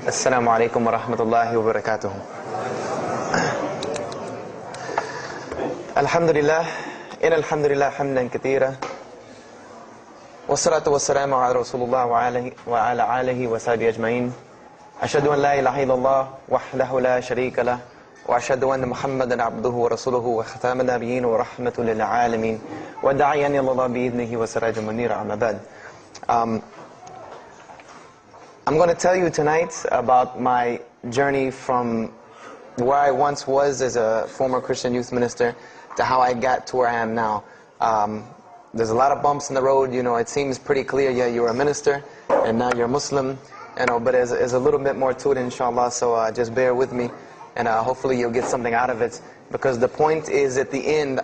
السلام عليكم ورحمة الله وبركاته. الحمد لله إن الحمد لله حمدا كثيرا والصلاة والسلام على رسول الله وعلى آله وصحبه أجمعين. أشهد أن لا إله إلا الله وحده لا شريك له وأشهد أن محمدا عبده ورسوله وختام النبيين ورحمة للعالمين وداعيا إلى الله بإذنه وسراجا منيرا. أما بعد. I'm going to tell you tonight about my journey from where I once was as a former Christian youth minister to how I got to where I am now. There's a lot of bumps in the road. You know, it seems pretty clear. Yeah, you're a minister and now you're a Muslim. You know, but there's a little bit more to it, inshallah. So just bear with me, and hopefully you'll get something out of it. Because the point is, at the end,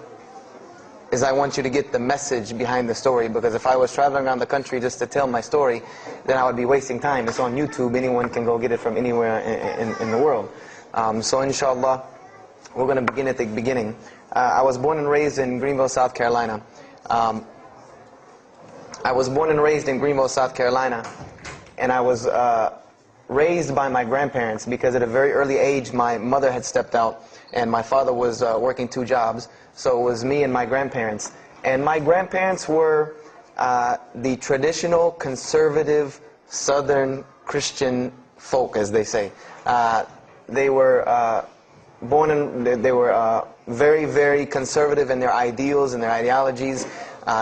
is I want you to get the message behind the story. Because if I was traveling around the country just to tell my story, then I would be wasting time. It's on YouTube. Anyone can go get it from anywhere in the world. So inshallah, we're going to begin at the beginning. I was born and raised in Greenville, South Carolina. I was born and raised in Greenville, South Carolina. And I was raised by my grandparents because at a very early age, my mother had stepped out and my father was working 2 jobs. So it was me and my grandparents. And my grandparents were the traditional, conservative, Southern Christian folk, as they say. They were they were very, very conservative in their ideals and their ideologies,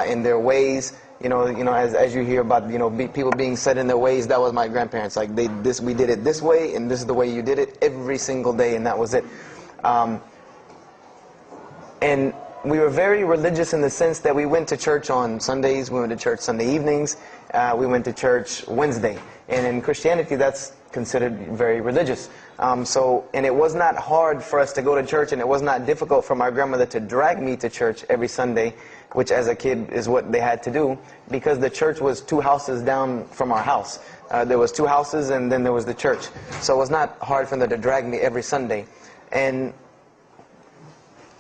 in their ways. You know, as you hear about, people being set in their ways, that was my grandparents. Like we did it this way, and this is the way you did it every single day, and that was it. And we were very religious in the sense that we went to church on Sundays, we went to church Sunday evenings, we went to church Wednesday. And in Christianity, that's considered very religious. And it was not hard for us to go to church, and it was not difficult for my grandmother to drag me to church every Sunday, which as a kid is what they had to do, because the church was 2 houses down from our house. There was 2 houses, and then there was the church. So it was not hard for them to drag me every Sunday. And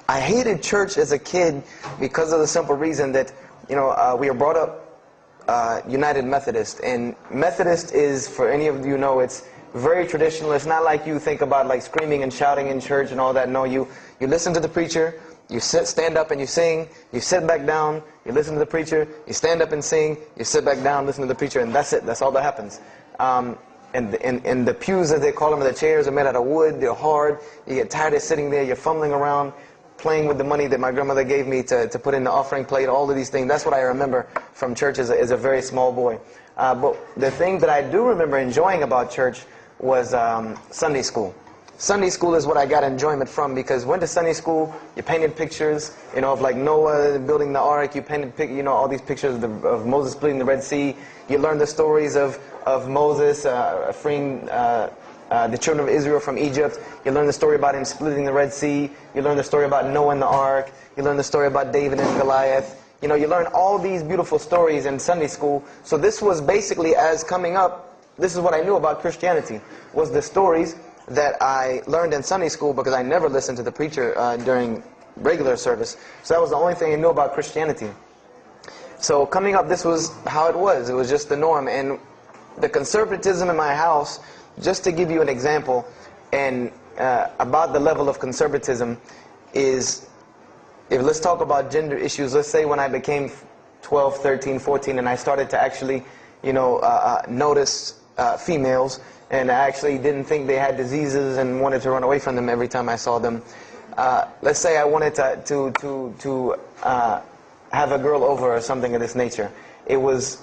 I hated church as a kid because of the simple reason that, we were brought up United Methodist. And Methodist is, for any of you know, it's very traditional. It's not like you think about like screaming and shouting in church and all that. No, you listen to the preacher, you stand up and you sing, you sit back down, you listen to the preacher, you stand up and sing, you sit back down, listen to the preacher, and that's it. That's all that happens. And the pews, as they call them, the chairs are made out of wood, they're hard, you get tired of sitting there, you're fumbling around, playing with the money that my grandmother gave me to put in the offering plate, all of these things. That's what I remember from church as a very small boy. But the thing that I do remember enjoying about church was Sunday school. Sunday school is what I got enjoyment from, because went to Sunday school, you painted pictures, of like Noah building the ark, you painted, all these pictures of Moses splitting the Red Sea. You learned the stories of Moses freeing the children of Israel from Egypt. You learn the story about him splitting the Red Sea. You learn the story about Noah and the ark. You learn the story about David and Goliath. You learn all these beautiful stories in Sunday school. So this was basically, as coming up, this is what I knew about Christianity, was the stories that I learned in Sunday school, because I never listened to the preacher during regular service. So that was the only thing I knew about Christianity. So coming up, this was how it was. It was just the norm. And the conservatism in my house, just to give you an example, and about the level of conservatism, is, let's talk about gender issues. Let's say when I became 12, 13, 14, and I started to actually, notice females, and I actually didn't think they had diseases and wanted to run away from them every time I saw them. Let's say I wanted to have a girl over or something of this nature. It was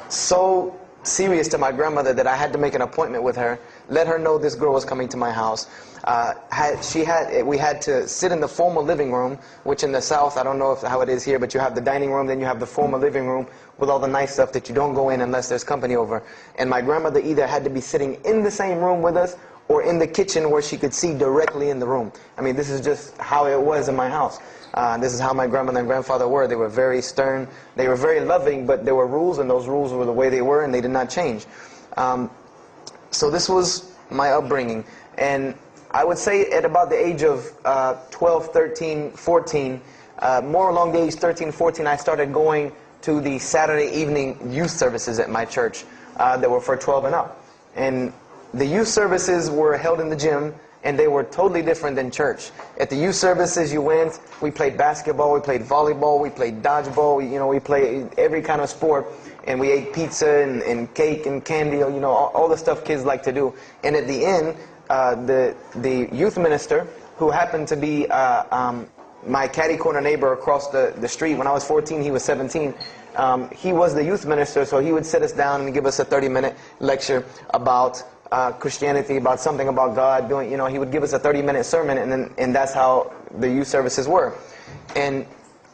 so serious to my grandmother that I had to make an appointment with her, let her know this girl was coming to my house. We had to sit in the formal living room, which in the South, I don't know how it is here, but you have the dining room, then you have the formal living room with all the nice stuff that you don't go in unless there's company over. And my grandmother either had to be sitting in the same room with us or in the kitchen where she could see directly in the room. I mean, this is just how it was in my house. This is how my grandmother and grandfather were. They were very stern. They were very loving, but there were rules, and those rules were the way they were, and they did not change. So this was my upbringing. And I would say at about the age of 12, 13, 14, more along the age 13, 14, I started going to the Saturday evening youth services at my church that were for 12 and up. And the youth services were held in the gym, and they were totally different than church. At the youth services, you went, we played basketball, we played volleyball, we played dodgeball, we played every kind of sport, and we ate pizza and cake and candy, all the stuff kids like to do. And at the end, the youth minister, who happened to be my catty corner neighbor across the street. When I was 14, he was 17. He was the youth minister, so he would sit us down and give us a 30-minute lecture about Christianity, about something about God. He would give us a 30-minute sermon, and that's how the youth services were. And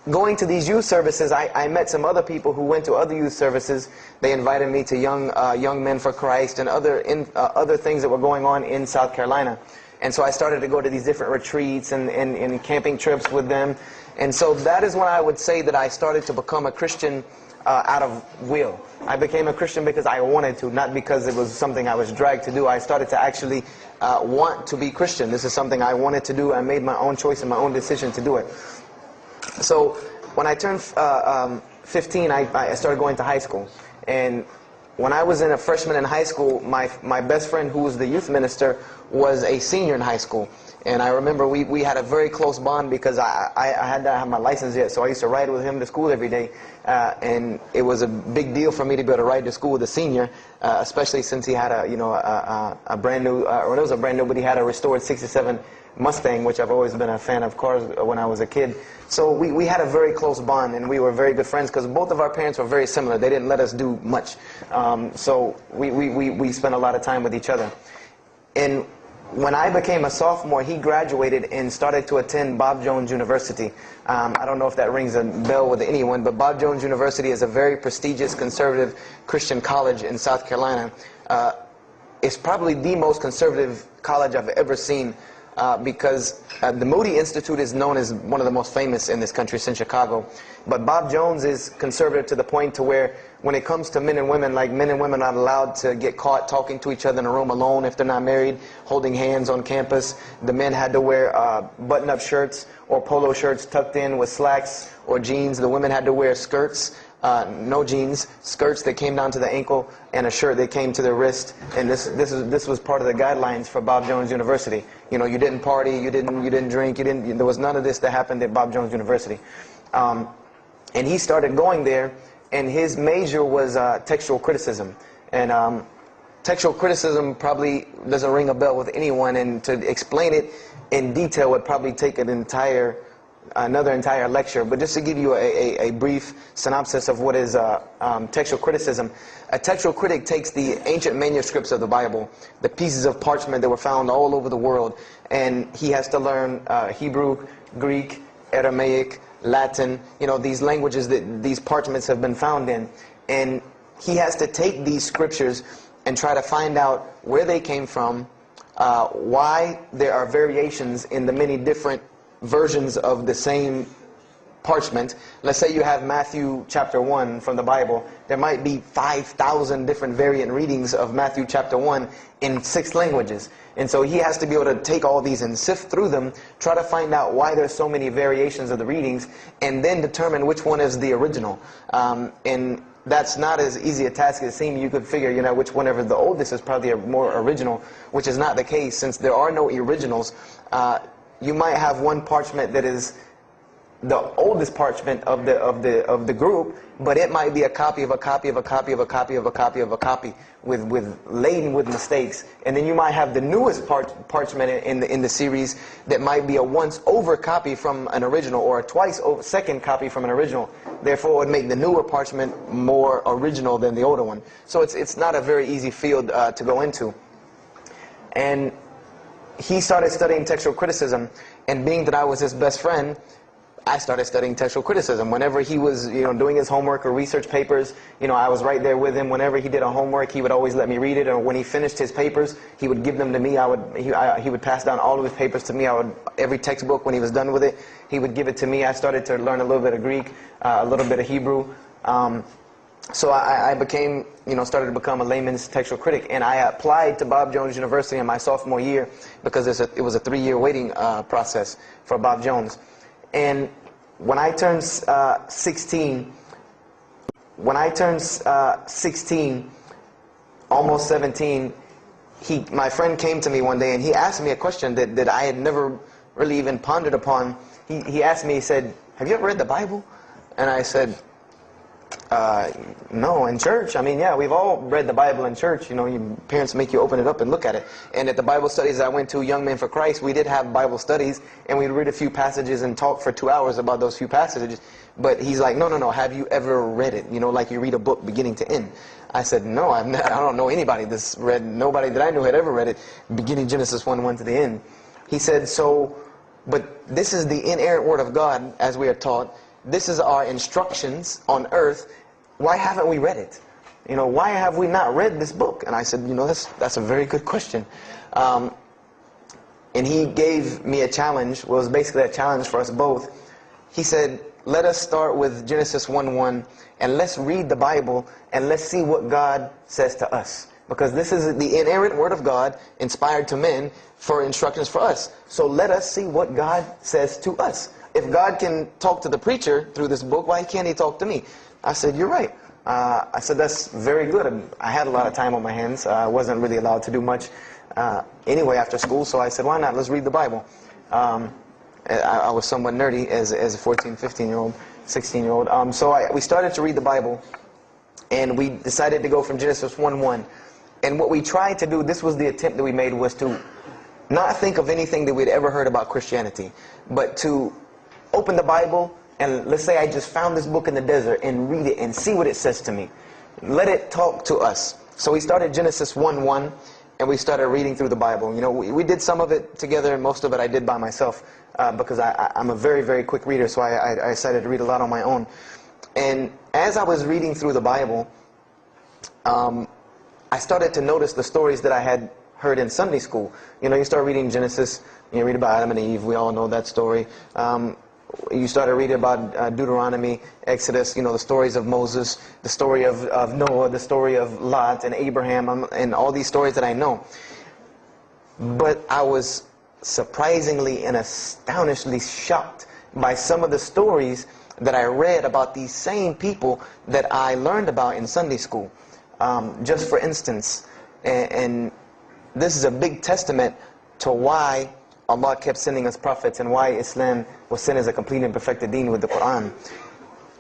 going to these youth services, I met some other people who went to other youth services. They invited me to Young Men for Christ and other things that were going on in South Carolina. And so I started to go to these different retreats and camping trips with them. And so that is when I would say that I started to become a Christian out of will. I became a Christian because I wanted to, not because it was something I was dragged to do. I started to actually want to be Christian. This is something I wanted to do. I made my own choice and my own decision to do it. So when I turned 15, I started going to high school. And when I was a freshman in high school, my best friend, who was the youth minister, was a senior in high school. And I remember we had a very close bond because I had not had my license yet, so I used to ride with him to school every day. And it was a big deal for me to be able to ride to school with a senior, especially since he had a brand new, or it was a brand new, but he had a restored '67 Mustang, which I've always been a fan of cars when I was a kid. So we had a very close bond, and we were very good friends because both of our parents were very similar. They didn't let us do much. So we spent a lot of time with each other. And when I became a sophomore, he graduated and started to attend Bob Jones University. I don't know if that rings a bell with anyone, but Bob Jones University is a very prestigious conservative Christian college in South Carolina. It's probably the most conservative college I've ever seen. Because the Moody Institute is known as one of the most famous in this country, it's in Chicago. But Bob Jones is conservative to the point to where when it comes to men and women, like men and women are not allowed to get caught talking to each other in a room alone if they're not married, holding hands on campus. The men had to wear button-up shirts or polo shirts tucked in with slacks or jeans. The women had to wear skirts. No jeans, skirts that came down to the ankle, and a shirt that came to the wrist. And this was part of the guidelines for Bob Jones University. You didn't party, you didn't drink, there was none of this that happened at Bob Jones University. And he started going there, and his major was textual criticism. And textual criticism probably doesn't ring a bell with anyone, and to explain it in detail would probably take another entire lecture. But just to give you a brief synopsis of what is textual criticism. A textual critic takes the ancient manuscripts of the Bible, the pieces of parchment that were found all over the world, and he has to learn Hebrew, Greek, Aramaic, Latin, these languages that these parchments have been found in. And he has to take these scriptures and try to find out where they came from, why there are variations in the many different versions of the same parchment. Let's say you have Matthew chapter 1 from the Bible. There might be 5,000 different variant readings of Matthew chapter 1 in 6 languages. And so he has to be able to take all these and sift through them, try to find out why there's so many variations of the readings, and then determine which one is the original. And that's not as easy a task as it seems. You could figure, which whenever the oldest is probably a more original, which is not the case. Since there are no originals, you might have one parchment that is the oldest parchment of the group, but it might be a copy of a copy of a copy of a copy of a copy of a copy laden with mistakes. And then you might have the newest parchment in the series that might be a once over copy from an original, or a twice over second copy from an original. Therefore, it would make the newer parchment more original than the older one. So it's not a very easy field to go into. And he started studying textual criticism, and being that I was his best friend, I started studying textual criticism. Whenever he was, doing his homework or research papers, I was right there with him. Whenever he did a homework, he would always let me read it. Or when he finished his papers, he would give them to me. He would pass down all of his papers to me. Every textbook, when he was done with it, he would give it to me. I started to learn a little bit of Greek, a little bit of Hebrew. So I became, started to become a layman's textual critic. And I applied to Bob Jones University in my sophomore year because it was a 3-year waiting process for Bob Jones. And when I turned 16, almost 17, my friend came to me one day and he asked me a question that I had never really even pondered upon. He asked me, he said, "Have you ever read the Bible?" And I said, no, in church. I mean, yeah, we've all read the Bible in church. You know, your parents make you open it up and look at it. And at the Bible studies I went to, Young Men for Christ, we did have Bible studies, and we'd read a few passages and talk for 2 hours about those few passages. But he's like, no, have you ever read it? You know, like you read a book beginning to end. I said, no, I don't know anybody that's read, nobody that I knew had ever read it, beginning Genesis 1:1 to the end. He said, but this is the inerrant Word of God, as we are taught. This is our instructions on earth. Why haven't we read it? You know, why have we not read this book? And I said, you know, that's a very good question. And he gave me a challenge. Well, it was basically a challenge for us both. He said, let us start with Genesis 1:1, and let's read the Bible, and let's see what God says to us. Because this is the inerrant Word of God, inspired to men, for instructions for us. So let us see what God says to us. If God can talk to the preacher through this book, why can't He talk to me? I said, you're right. I said, that's very good. I had a lot of time on my hands. I wasn't really allowed to do much anyway after school, so I said, why not? Let's read the Bible. I was somewhat nerdy as a 14, 15-year-old, 16-year-old. So we started to read the Bible, and we decided to go from Genesis 1:1. And what we tried to do, this was the attempt that we made, was to not think of anything that we'd ever heard about Christianity, but to open the Bible, and let's say I just found this book in the desert, and read it and see what it says to me. Let it talk to us. So we started Genesis 1:1, and we started reading through the Bible. You know, we did some of it together, and most of it I did by myself, because I'm a very, very quick reader, so I decided to read a lot on my own. And as I was reading through the Bible, I started to notice the stories that I had heard in Sunday school. You know, you start reading Genesis, you read about Adam and Eve, we all know that story. You started reading about Deuteronomy, Exodus, you know, the stories of Moses, the story of Noah, the story of Lot and Abraham, and all these stories that I know. But I was surprisingly and astonishingly shocked by some of the stories that I read about these same people that I learned about in Sunday school. Just for instance, and this is a big testament to why Allah kept sending us prophets and why Islam was sent as a complete and perfected deen with the Quran.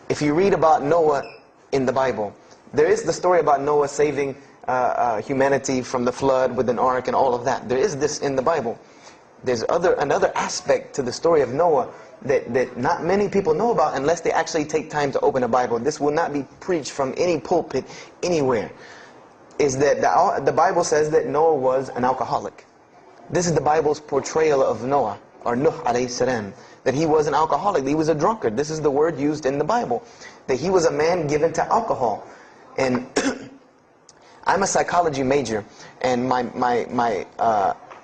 If you read about Noah in the Bible, there is the story about Noah saving humanity from the flood with an ark and all of that. There is this in the Bible. There's another aspect to the story of Noah that not many people know about unless they actually take time to open a Bible. This will not be preached from any pulpit anywhere. Is that the Bible says that Noah was an alcoholic. This is the Bible's portrayal of Noah, or Nuh alayhi salam, that he was an alcoholic, he was a drunkard. This is the word used in the Bible, that he was a man given to alcohol. And I'm a psychology major, and my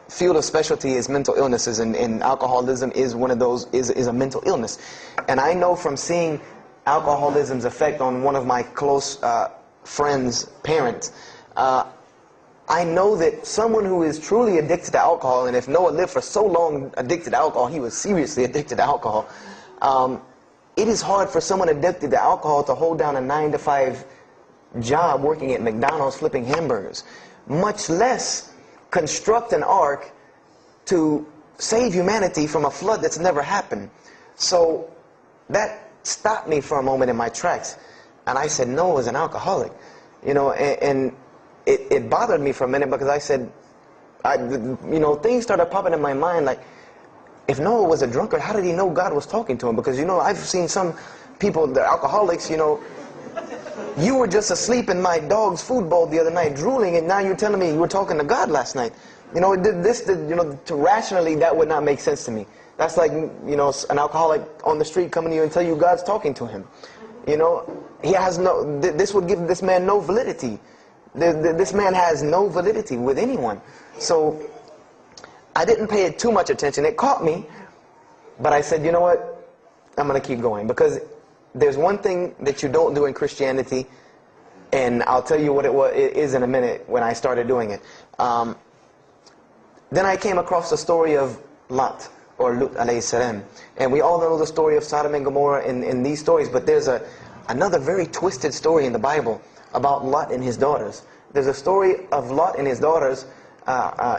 field of specialty is mental illnesses, and alcoholism is one of those, is a mental illness. And I know from seeing alcoholism's effect on one of my close friends' parents, I know that someone who is truly addicted to alcohol, and if Noah lived for so long addicted to alcohol, he was seriously addicted to alcohol. It is hard for someone addicted to alcohol to hold down a 9-to-5 job working at McDonald's flipping hamburgers, much less construct an ark to save humanity from a flood that's never happened. So that stopped me for a moment in my tracks, and I said, Noah was an alcoholic. You know, and it bothered me for a minute, because I said, you know, things started popping in my mind like, if Noah was a drunkard, how did he know God was talking to him? Because, you know, I've seen some people, they're alcoholics, you know, you were just asleep in my dog's food bowl the other night, drooling, and now you're telling me you were talking to God last night. You know, you know, rationally, that would not make sense to me. That's like, you know, an alcoholic on the street coming to you and tell you God's talking to him. You know, he has no, this would give this man no validity. This man has no validity with anyone. So I didn't pay it too much attention. It caught me, but I said, you know what, I'm going to keep going, because there's one thing that you don't do in Christianity, and I'll tell you what it is in a minute when I started doing it. Then I came across the story of Lot, or Lut alayhi salam. And we all know the story of Sodom and Gomorrah in these stories, but there's another very twisted story in the Bible about Lot and his daughters. There's a story of Lot and his daughters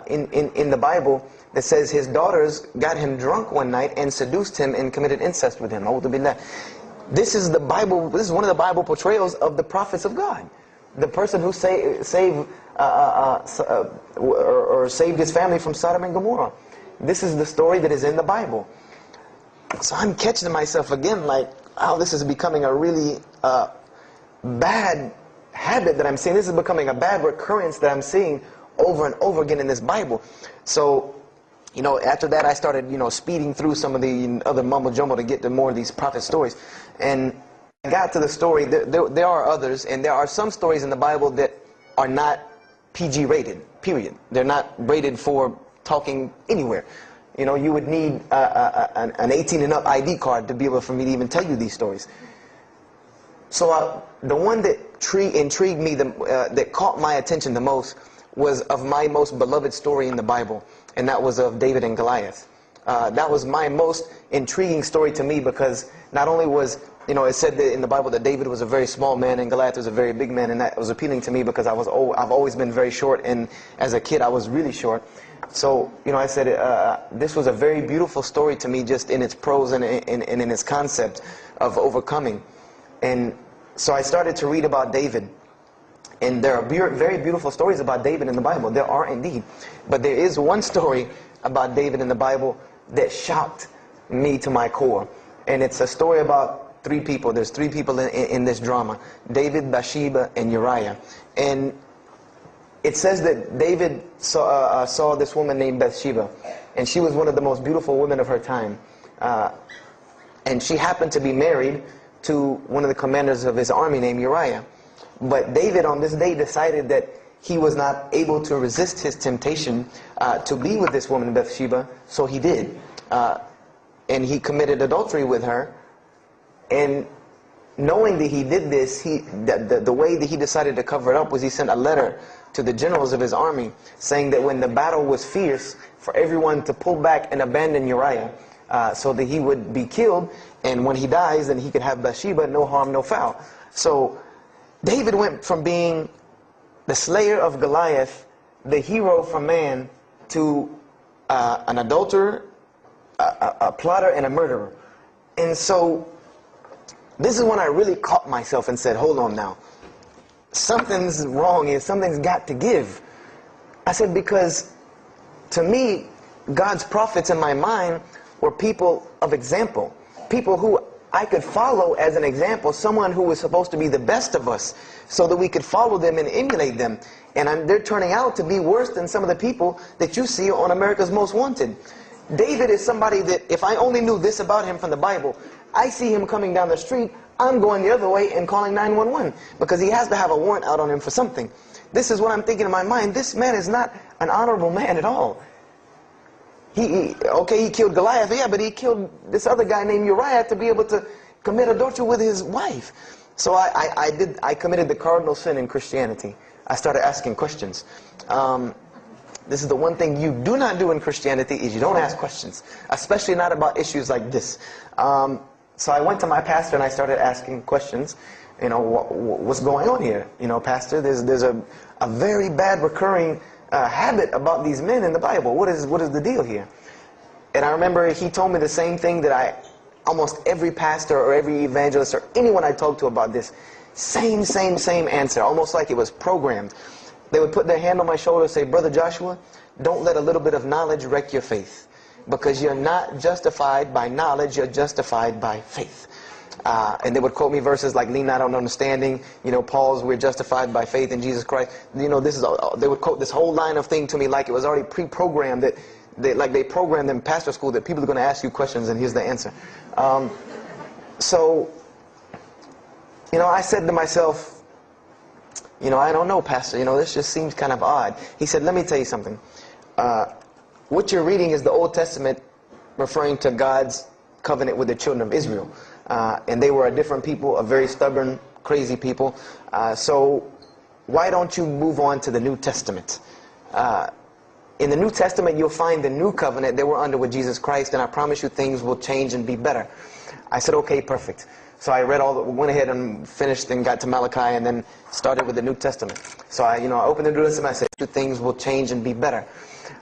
in the Bible that says his daughters got him drunk one night and seduced him and committed incest with him. This is the Bible. This is one of the Bible portrayals of the prophets of God. The person who saved his family from Sodom and Gomorrah. This is the story that is in the Bible. So I'm catching myself again like, oh, this is becoming a really bad habit that I'm seeing. This is becoming a bad recurrence that I'm seeing over and over again in this Bible. So, you know, after that I started, you know, speeding through some of the other mumbo jumbo to get to more of these prophet stories. And I got to the story, there are others, and there are some stories in the Bible that are not PG rated, period. They're not rated for talking anywhere. You know, you would need an 18 and up ID card to be able for me to even tell you these stories. So the one that intrigued me, that caught my attention the most, was of my most beloved story in the Bible, and that was of David and Goliath. That was my most intriguing story to me, because not only was, you know, it said that in the Bible that David was a very small man and Goliath was a very big man, and that was appealing to me because I've always been very short, and as a kid I was really short. So, you know, I said this was a very beautiful story to me, just in its prose and in its concept of overcoming. And so I started to read about David. And there are very beautiful stories about David in the Bible. There are indeed. But there is one story about David in the Bible that shocked me to my core. And it's a story about three people. There's three people in this drama: David, Bathsheba, and Uriah. And it says that David saw this woman named Bathsheba, and she was one of the most beautiful women of her time. And she happened to be married to one of the commanders of his army named Uriah. But David on this day decided that he was not able to resist his temptation to be with this woman Bathsheba, so he did. And he committed adultery with her. And knowing that he did this, the way that he decided to cover it up was he sent a letter to the generals of his army saying that when the battle was fierce, for everyone to pull back and abandon Uriah so that he would be killed, and when he dies then he could have Bathsheba, no harm, no foul. So David went from being the slayer of Goliath, the hero from man, to an adulterer, a plotter, and a murderer. And so this is when I really caught myself and said, hold on now. Something's wrong here. Something's got to give. I said, because to me, God's prophets in my mind were people of example. People who I could follow as an example. Someone who was supposed to be the best of us, so that we could follow them and emulate them. And they're turning out to be worse than some of the people that you see on America's Most Wanted. David is somebody that, if I only knew this about him from the Bible, I see him coming down the street, I'm going the other way and calling 911, because he has to have a warrant out on him for something. This is what I'm thinking in my mind. This man is not an honorable man at all. He killed Goliath, yeah, but he killed this other guy named Uriah to be able to commit adultery with his wife. So I committed the cardinal sin in Christianity. I started asking questions. This is the one thing you do not do in Christianity, is you don't ask questions, especially not about issues like this. So I went to my pastor and I started asking questions. You know, what's going on here? You know, pastor, there's a very bad recurring habit about these men in the Bible. What is the deal here? And I remember he told me the same thing that almost every pastor or every evangelist or anyone I talked to about this, same answer, almost like it was programmed. They would put their hand on my shoulder and say, Brother Joshua, don't let a little bit of knowledge wreck your faith. Because you're not justified by knowledge, you're justified by faith. And they would quote me verses like, lean not on understanding, you know, Paul's, we're justified by faith in Jesus Christ. You know, they would quote this whole line of thing to me like it was already pre-programmed, that they programmed in pastor school that people are going to ask you questions and here's the answer. So, you know, I said to myself, you know, I don't know, pastor, you know, this just seems kind of odd. He said, let me tell you something. What you're reading is the Old Testament referring to God's covenant with the children of Israel. And they were a different people, a very stubborn, crazy people. So why don't you move on to the New Testament? In the New Testament, you'll find the new covenant that we're under with Jesus Christ, and I promise you things will change and be better. I said, okay, perfect. So I went ahead and finished and got to Malachi and then started with the New Testament. So I opened the New Testament. I said, things will change and be better.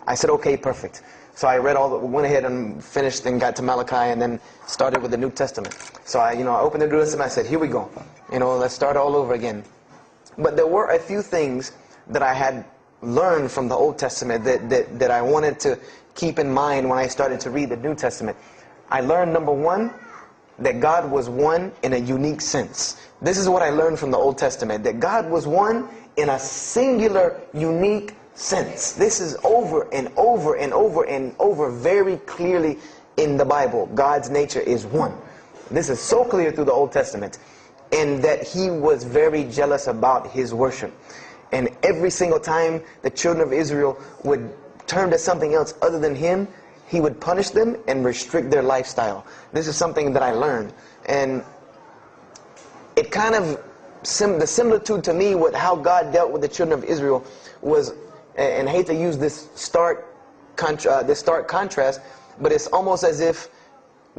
I said, okay, perfect. So I went ahead and finished and got to Malachi and then started with the New Testament. So I opened the New Testament. I said, here we go. Let's start all over again. But there were a few things that I had learned from the Old Testament that I wanted to keep in mind when I started to read the New Testament. I learned, number one, that God was one in a unique sense. This is what I learned from the Old Testament, that God was one in a singular, unique sense. This is over and over and over and over very clearly in the Bible. God's nature is one. This is so clear through the Old Testament. And that He was very jealous about His worship. And every single time the children of Israel would turn to something else other than Him, He would punish them and restrict their lifestyle. This is something that I learned. And it kind of, the similitude to me with how God dealt with the children of Israel was, and I hate to use this stark contrast, but it's almost as if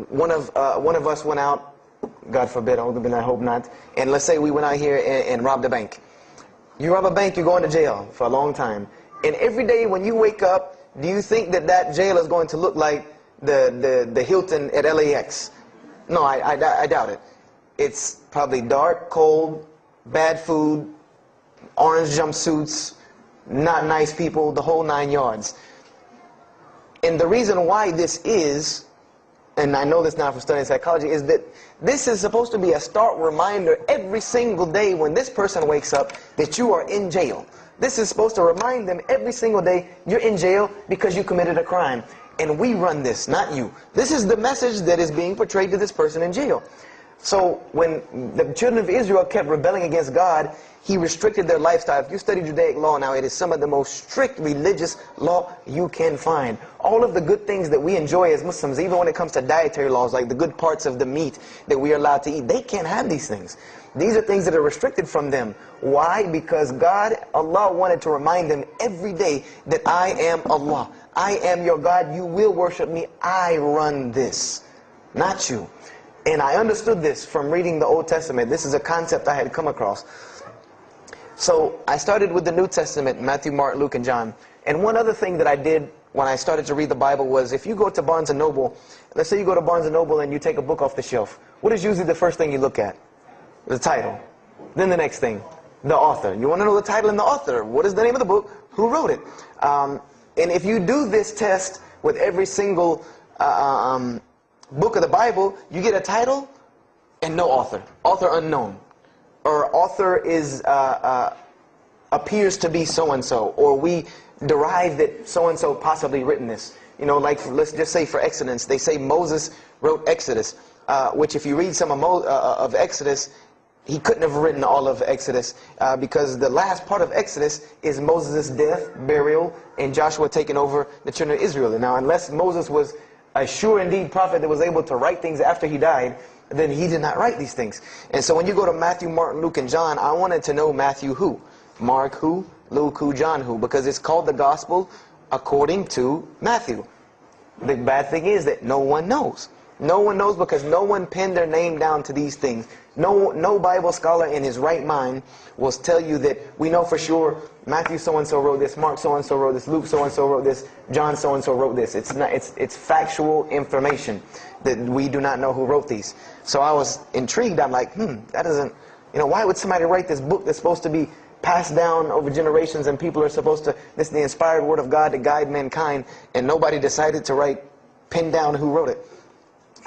one of us went out, God forbid, I hope not, and let's say we went out here and robbed a bank. You rob a bank, you're going to jail for a long time. And every day when you wake up, do you think that jail is going to look like the Hilton at LAX? No, I doubt it. It's probably dark, cold, bad food, orange jumpsuits, not nice people, the whole 9 yards. And the reason why this is, and I know this now from studying psychology, is that this is supposed to be a stark reminder every single day when this person wakes up that you are in jail. This is supposed to remind them every single day you're in jail because you committed a crime. And we run this, not you. This is the message that is being portrayed to this person in jail. So when the children of Israel kept rebelling against God, He restricted their lifestyle. If you study Judaic law now, it is some of the most strict religious law you can find. All of the good things that we enjoy as Muslims, even when it comes to dietary laws, like the good parts of the meat that we are allowed to eat, they can't have these things. These are things that are restricted from them. Why? Because God, Allah, wanted to remind them every day that I am Allah. I am your God. You will worship me. I run this, not you. And I understood this from reading the Old Testament. This is a concept I had come across. So I started with the New Testament, Matthew, Mark, Luke, and John. And one other thing that I did when I started to read the Bible was, if you go to Barnes & Noble, let's say you go to Barnes & Noble and you take a book off the shelf, what is usually the first thing you look at? The title. Then the next thing, the author. You want to know the title and the author. What is the name of the book? Who wrote it? And if you do this test with every single book of the Bible, you get a title and no author. Author unknown. Or author is appears to be so-and-so. Or we derive that so-and-so possibly written this. Like let's just say for Exodus, they say Moses wrote Exodus. Which if you read some of Exodus, he couldn't have written all of Exodus because the last part of Exodus is Moses' death, burial, and Joshua taking over the children of Israel. And now, unless Moses was a sure indeed prophet that was able to write things after he died, then he did not write these things. And so when you go to Matthew, Mark, Luke, and John, I wanted to know Matthew who, Mark who, Luke who, John who, because it's called the Gospel according to Matthew. The bad thing is that no one knows. No one knows because no one penned their name down to these things. No Bible scholar in his right mind will tell you that we know for sure Matthew so-and-so wrote this, Mark so-and-so wrote this, Luke so-and-so wrote this, John so-and-so wrote this. It's factual information that we do not know who wrote these. So I was intrigued. I'm like, that doesn't, why would somebody write this book that's supposed to be passed down over generations and people are supposed to, this is the inspired word of God to guide mankind, and nobody decided to pin down who wrote it.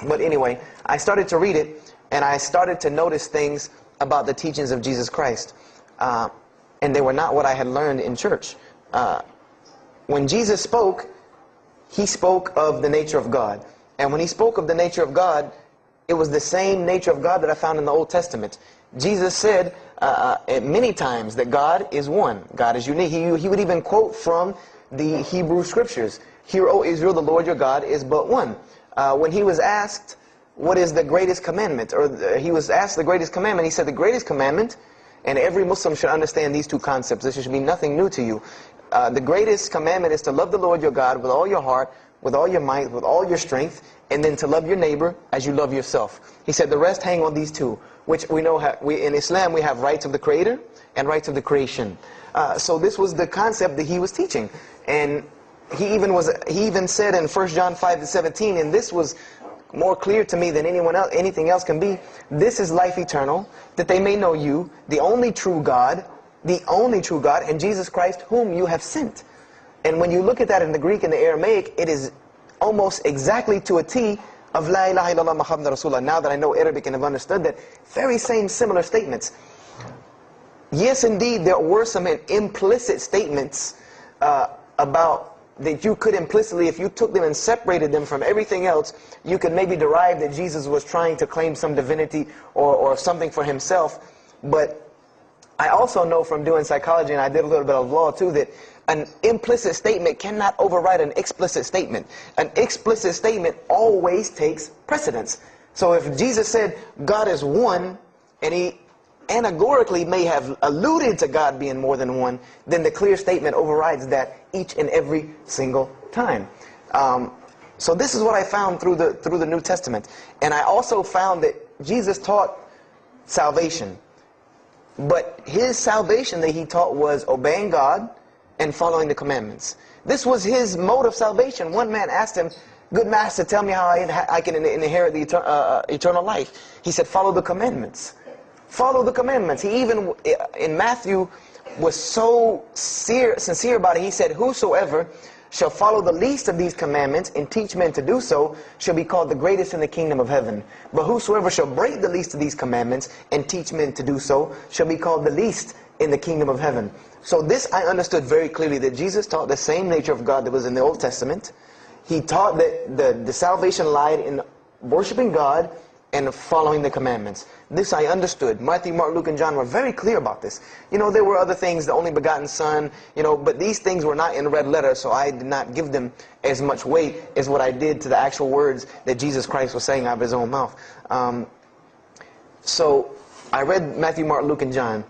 But anyway, I started to read it, and I started to notice things about the teachings of Jesus Christ. And they were not what I had learned in church. When Jesus spoke, He spoke of the nature of God. And when He spoke of the nature of God, it was the same nature of God that I found in the Old Testament. Jesus said many times that God is one. God is unique. He would even quote from the Hebrew Scriptures. Hear, O Israel, the Lord your God is but one. When He was asked, what is the greatest commandment? Or He was asked the greatest commandment. He said the greatest commandment, and every Muslim should understand these two concepts. This should be nothing new to you. the greatest commandment is to love the Lord your God with all your heart, with all your might, with all your strength, and then to love your neighbor as you love yourself. He said the rest hang on these two, which we know in Islam we have rights of the Creator and rights of the creation. So this was the concept that he was teaching. And he even said in 1 John 5:17, and this was more clear to me than anything else can be, this is life eternal, that they may know you, the only true God, and Jesus Christ whom you have sent. And when you look at that in the Greek and the Aramaic, it is almost exactly to a T of La ilaha illallah Muhammad Rasulullah. Now that I know Arabic and have understood that, very same similar statements. Yes, indeed, there were some implicit statements about that you could implicitly, if you took them and separated them from everything else, you could maybe derive that Jesus was trying to claim some divinity or something for himself. But I also know from doing psychology, and I did a little bit of law too, that an implicit statement cannot override an explicit statement. An explicit statement always takes precedence. So if Jesus said God is one, and he anagorically may have alluded to God being more than one, then the clear statement overrides that each and every single time. So this is what I found through the New Testament. And I also found that Jesus taught salvation. But his salvation that he taught was obeying God and following the commandments. This was his mode of salvation. One man asked him, "Good master, tell me how I can inherit the eternal life." He said, "Follow the commandments." Follow the commandments. He even, in Matthew, was so sincere about it. He said, "Whosoever shall follow the least of these commandments and teach men to do so shall be called the greatest in the kingdom of heaven. But whosoever shall break the least of these commandments and teach men to do so shall be called the least in the kingdom of heaven." So this I understood very clearly, that Jesus taught the same nature of God that was in the Old Testament. He taught that the salvation lied in worshiping God and following the commandments. This I understood. Matthew, Mark, Luke, and John were very clear about this. You know, there were other things, the only begotten Son, you know, but these things were not in red letter, so I did not give them as much weight as what I did to the actual words that Jesus Christ was saying out of his own mouth. So I read Matthew, Mark, Luke, and John.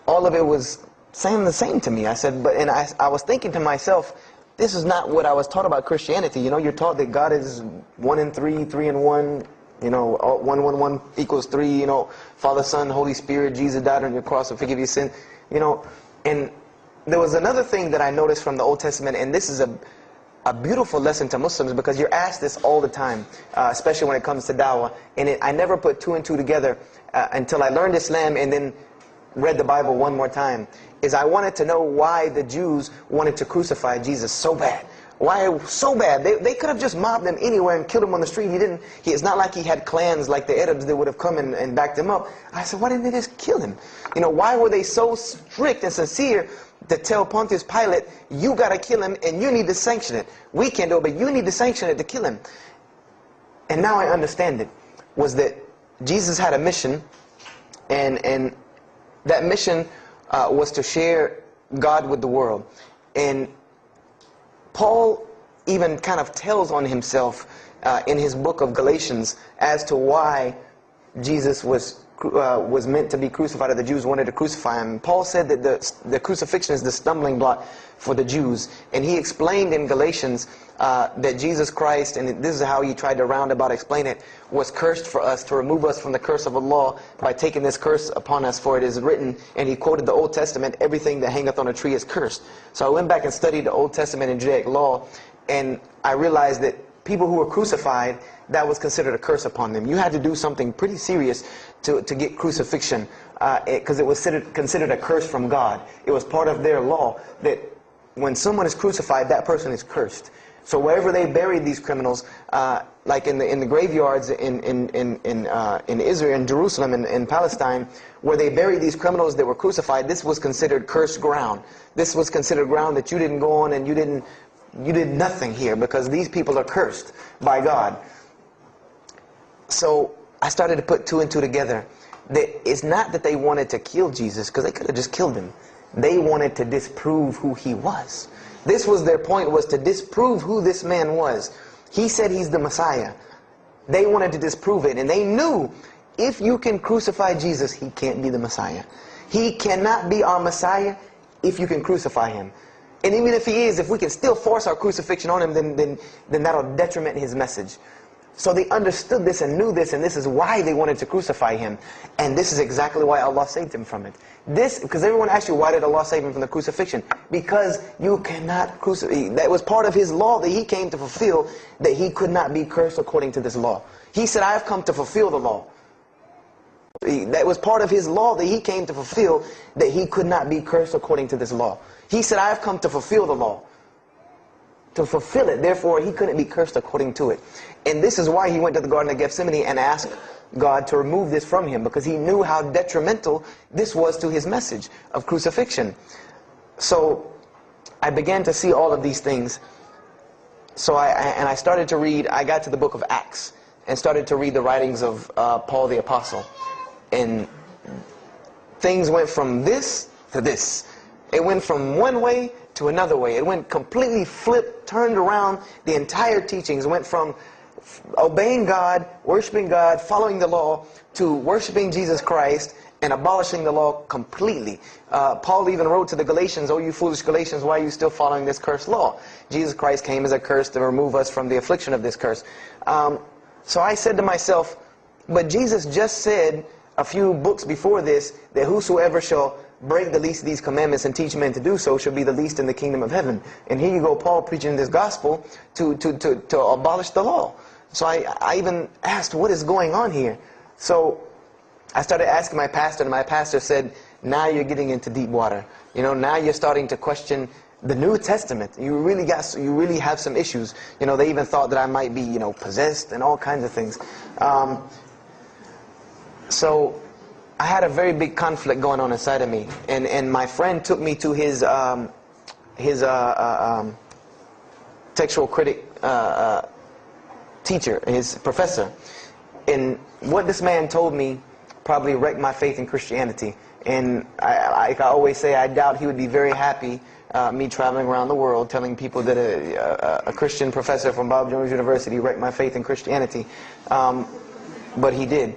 All of it was saying the same to me. I said, and I was thinking to myself, this is not what I was taught about Christianity. You know, you're taught that God is 1 in 3, 3 in 1. You know, 1, 1, 1 equals 3. You know, Father, Son, Holy Spirit. Jesus died on your cross to forgive your sin. You know, and there was another thing that I noticed from the Old Testament, and this is a beautiful lesson to Muslims, because you're asked this all the time, especially when it comes to dawah. And I never put 2 and 2 together until I learned Islam and then read the Bible one more time. Is I wanted to know why the Jews wanted to crucify Jesus so bad. Why so bad? They could have just mobbed him anywhere and killed him on the street. It's not like he had clans like the Arabs that would have come and backed him up. I said, why didn't they just kill him? You know, why were they so strict and sincere to tell Pontius Pilate, you got to kill him and you need to sanction it? We can't do it, but you need to sanction it to kill him. And now I understand it, was that Jesus had a mission, and that mission was to share God with the world. And Paul even kind of tells on himself in his book of Galatians as to why Jesus was meant to be crucified, or the Jews wanted to crucify him. Paul said that the crucifixion is the stumbling block for the Jews. And he explained in Galatians that Jesus Christ, and this is how he tried to roundabout explain it, was cursed for us, to remove us from the curse of Allah by taking this curse upon us. For it is written, and he quoted the Old Testament, everything that hangeth on a tree is cursed. So I went back and studied the Old Testament and Judaic law, and I realized that people who were crucified, that was considered a curse upon them. You had to do something pretty serious to get crucifixion, because it was considered a curse from God. It was part of their law that when someone is crucified, that person is cursed. So wherever they buried these criminals, like in the graveyards in Israel, in Jerusalem, in Palestine, where they buried these criminals that were crucified, this was considered cursed ground. This was considered ground that you didn't go on, and you did nothing here, because these people are cursed by God. So I started to put 2 and 2 together. That it's not that they wanted to kill Jesus, because they could have just killed him. They wanted to disprove who he was. This was their point, was to disprove who this man was. He said he's the Messiah. They wanted to disprove it, and they knew if you can crucify Jesus, he can't be the Messiah. He cannot be our Messiah if you can crucify him. And even if he is, if we can still force our crucifixion on him, then that'll detriment his message. So they understood this and knew this, and this is why they wanted to crucify him. And this is exactly why Allah saved him from it. Because everyone asks you, why did Allah save him from the crucifixion? Because you cannot crucify. That was part of his law that he came to fulfill, that he could not be cursed according to this law. He said, I have come to fulfill the law. That was part of his law that he came to fulfill, that he could not be cursed according to this law. He said, I have come to fulfill the law. To fulfill it, therefore he couldn't be cursed according to it. And this is why he went to the Garden of Gethsemane and asked God to remove this from him, because he knew how detrimental this was to his message of crucifixion. So I began to see all of these things. So I started to read, I got to the book of Acts and started to read the writings of Paul the Apostle. And things went from this to this. It went from one way to another way. It went completely flipped, turned around. The entire teachings went from obeying God, worshiping God, following the law, to worshiping Jesus Christ and abolishing the law completely. Paul even wrote to the Galatians, "Oh, you foolish Galatians, why are you still following this cursed law?" Jesus Christ came as a curse to remove us from the affliction of this curse. So I said to myself, but Jesus just said a few books before this that whosoever shall break the least of these commandments and teach men to do so shall be the least in the kingdom of heaven. And here you go, Paul preaching this gospel to abolish the law. So I even asked, what is going on here? So I started asking my pastor, and my pastor said, now you're getting into deep water. You know, now you're starting to question the New Testament. You really have some issues. You know, they even thought that I might be, you know, possessed and all kinds of things. So I had a very big conflict going on inside of me, and my friend took me to his textual critic teacher, his professor. And what this man told me probably wrecked my faith in Christianity. And I always say, I doubt he would be very happy me traveling around the world telling people that a Christian professor from Bob Jones University wrecked my faith in Christianity. But he did.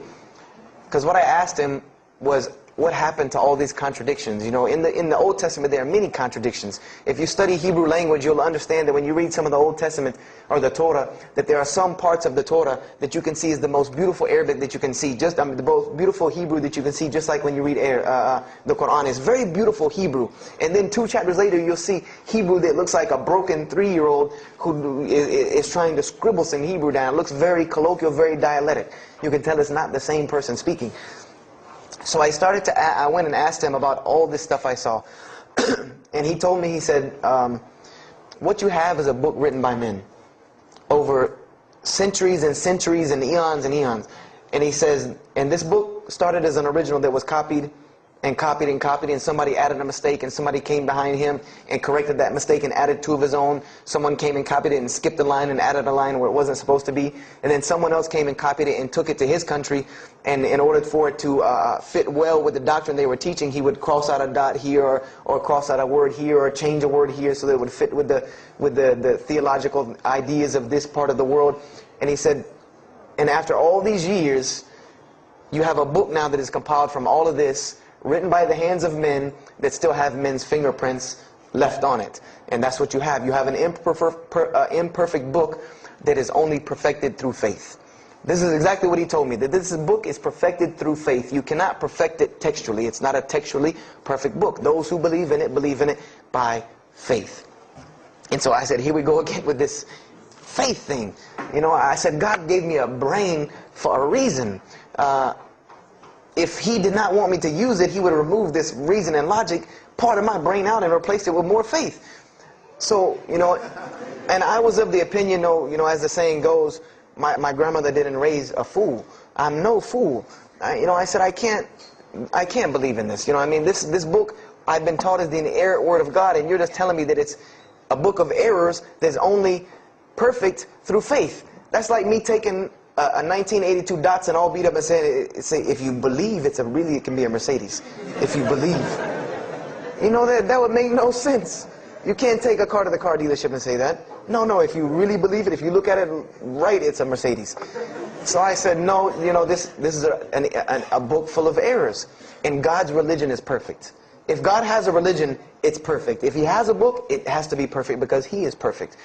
Because what I asked him was, what happened to all these contradictions? You know, in the Old Testament there are many contradictions. If you study Hebrew language, you'll understand that when you read some of the Old Testament or the Torah, that there are some parts of the Torah that you can see is the most beautiful Arabic that you can see, just the most beautiful Hebrew that you can see, just like when you read the Quran. It's very beautiful Hebrew. And then 2 chapters later, you'll see Hebrew that looks like a broken 3-year-old who is trying to scribble some Hebrew down. It looks very colloquial, very dialectic. You can tell it's not the same person speaking. So I went and asked him about all this stuff I saw. And he told me, he said, what you have is a book written by men over centuries and centuries and eons and eons. And he says, and this book started as an original that was copied and copied and copied, and somebody added a mistake, and somebody came behind him and corrected that mistake and added 2 of his own. Someone came and copied it and skipped a line and added a line where it wasn't supposed to be. And then someone else came and copied it and took it to his country, and in order for it to fit well with the doctrine they were teaching, he would cross out a dot here or cross out a word here or change a word here so that it would fit with the theological ideas of this part of the world. And he said, and after all these years, you have a book now that is compiled from all of this, written by the hands of men that still have men's fingerprints left on it. And that's what you have. You have an imperfect book that is only perfected through faith. This is exactly what he told me, that this book is perfected through faith. You cannot perfect it textually. It's not a textually perfect book. Those who believe in it by faith. And so I said, here we go again with this faith thing. You know, I said, God gave me a brain for a reason. If he did not want me to use it, he would remove this reason and logic part of my brain out and replace it with more faith. So, you know, and I was of the opinion, you know, as the saying goes, my grandmother didn't raise a fool. I'm no fool. You know, I said, I can't believe in this. You know, I mean, this book I've been taught is the inerrant word of God, and you're just telling me that it's a book of errors that's only perfect through faith. That's like me taking a 1982 Datsun all beat up and saying, if you believe, it can be a Mercedes. If you believe. You know, that would make no sense. You can't take a car to the car dealership and say that. No, if you really believe it, if you look at it right, it's a Mercedes. So I said, no, you know, this is a book full of errors. And God's religion is perfect. If God has a religion, it's perfect. If He has a book, it has to be perfect because He is perfect.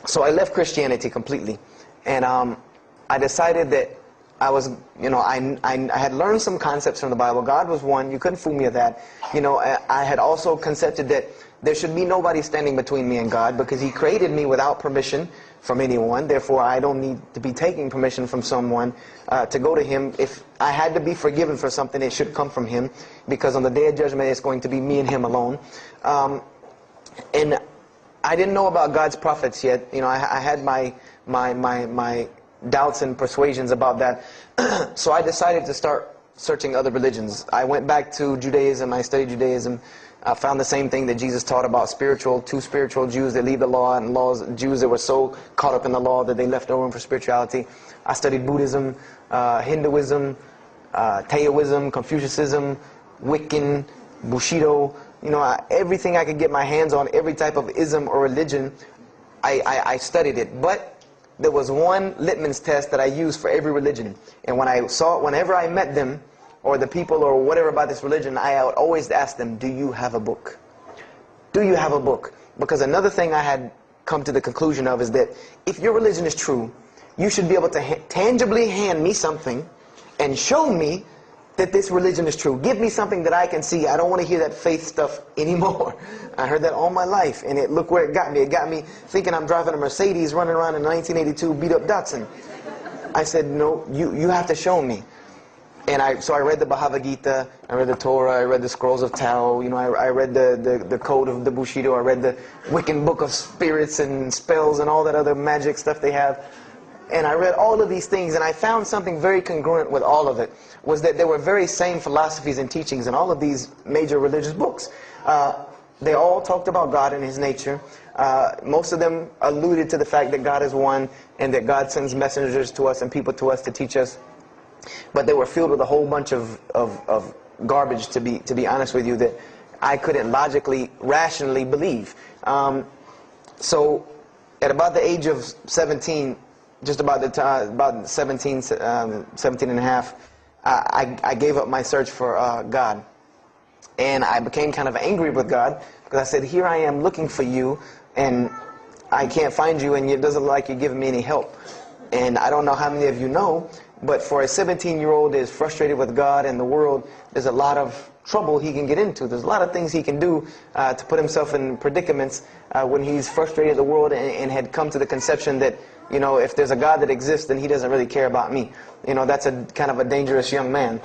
So I left Christianity completely. And I decided that I was, I had learned some concepts from the Bible. God was one. You couldn't fool me of that. I had also concepted that there should be nobody standing between me and God because He created me without permission from anyone. Therefore, I don't need to be taking permission from someone to go to Him. If I had to be forgiven for something, it should come from Him, because on the Day of Judgment, it's going to be me and Him alone. And I didn't know about God's prophets yet. I had my doubts and persuasions about that. So I decided to start searching other religions. I went back to Judaism. I studied Judaism. I found the same thing that Jesus taught about two spiritual Jews that leave the law, and Jews that were so caught up in the law that they left no room for spirituality. I studied Buddhism, Hinduism, Taoism, Confucianism, Wiccan, Bushido. Everything I could get my hands on, every type of ism or religion, I studied it. But there was one litmus test that I used for every religion. And whenever I met them, or the people or whatever about this religion, I would always ask them, do you have a book? Do you have a book? Because another thing I had come to the conclusion of is that if your religion is true, you should be able to tangibly hand me something and show me that this religion is true. Give me something that I can see. I don't want to hear that faith stuff anymore. I heard that all my life, and look where it got me. It got me thinking I'm driving a Mercedes running around in 1982 beat up Datsun. I said, no, you have to show me. And so I read the Bhagavad Gita, I read the Torah, I read the Scrolls of Tao, I read the Code of the Bushido, I read the Wiccan Book of Spirits and Spells and all that other magic stuff they have. And I read all of these things, and I found something very congruent with all of it, was that there were very same philosophies and teachings in all of these major religious books. They all talked about God and His nature. Most of them alluded to the fact that God is one, and that God sends messengers to us and people to us to teach us. But they were filled with a whole bunch of garbage, to be honest with you, that I couldn't logically, rationally believe. So at about the age of 17, just about the time, about 17 and a half, I gave up my search for God. And I became kind of angry with God, because I said, here I am looking for you, and I can't find you, and it doesn't look like you're giving me any help. And I don't know how many of you know, but for a 17-year-old that is frustrated with God and the world, there's a lot of trouble he can get into. There's a lot of things he can do to put himself in predicaments when he's frustrated with the world and had come to the conception that, if there's a God that exists, then He doesn't really care about me. That's a kind of a dangerous young man.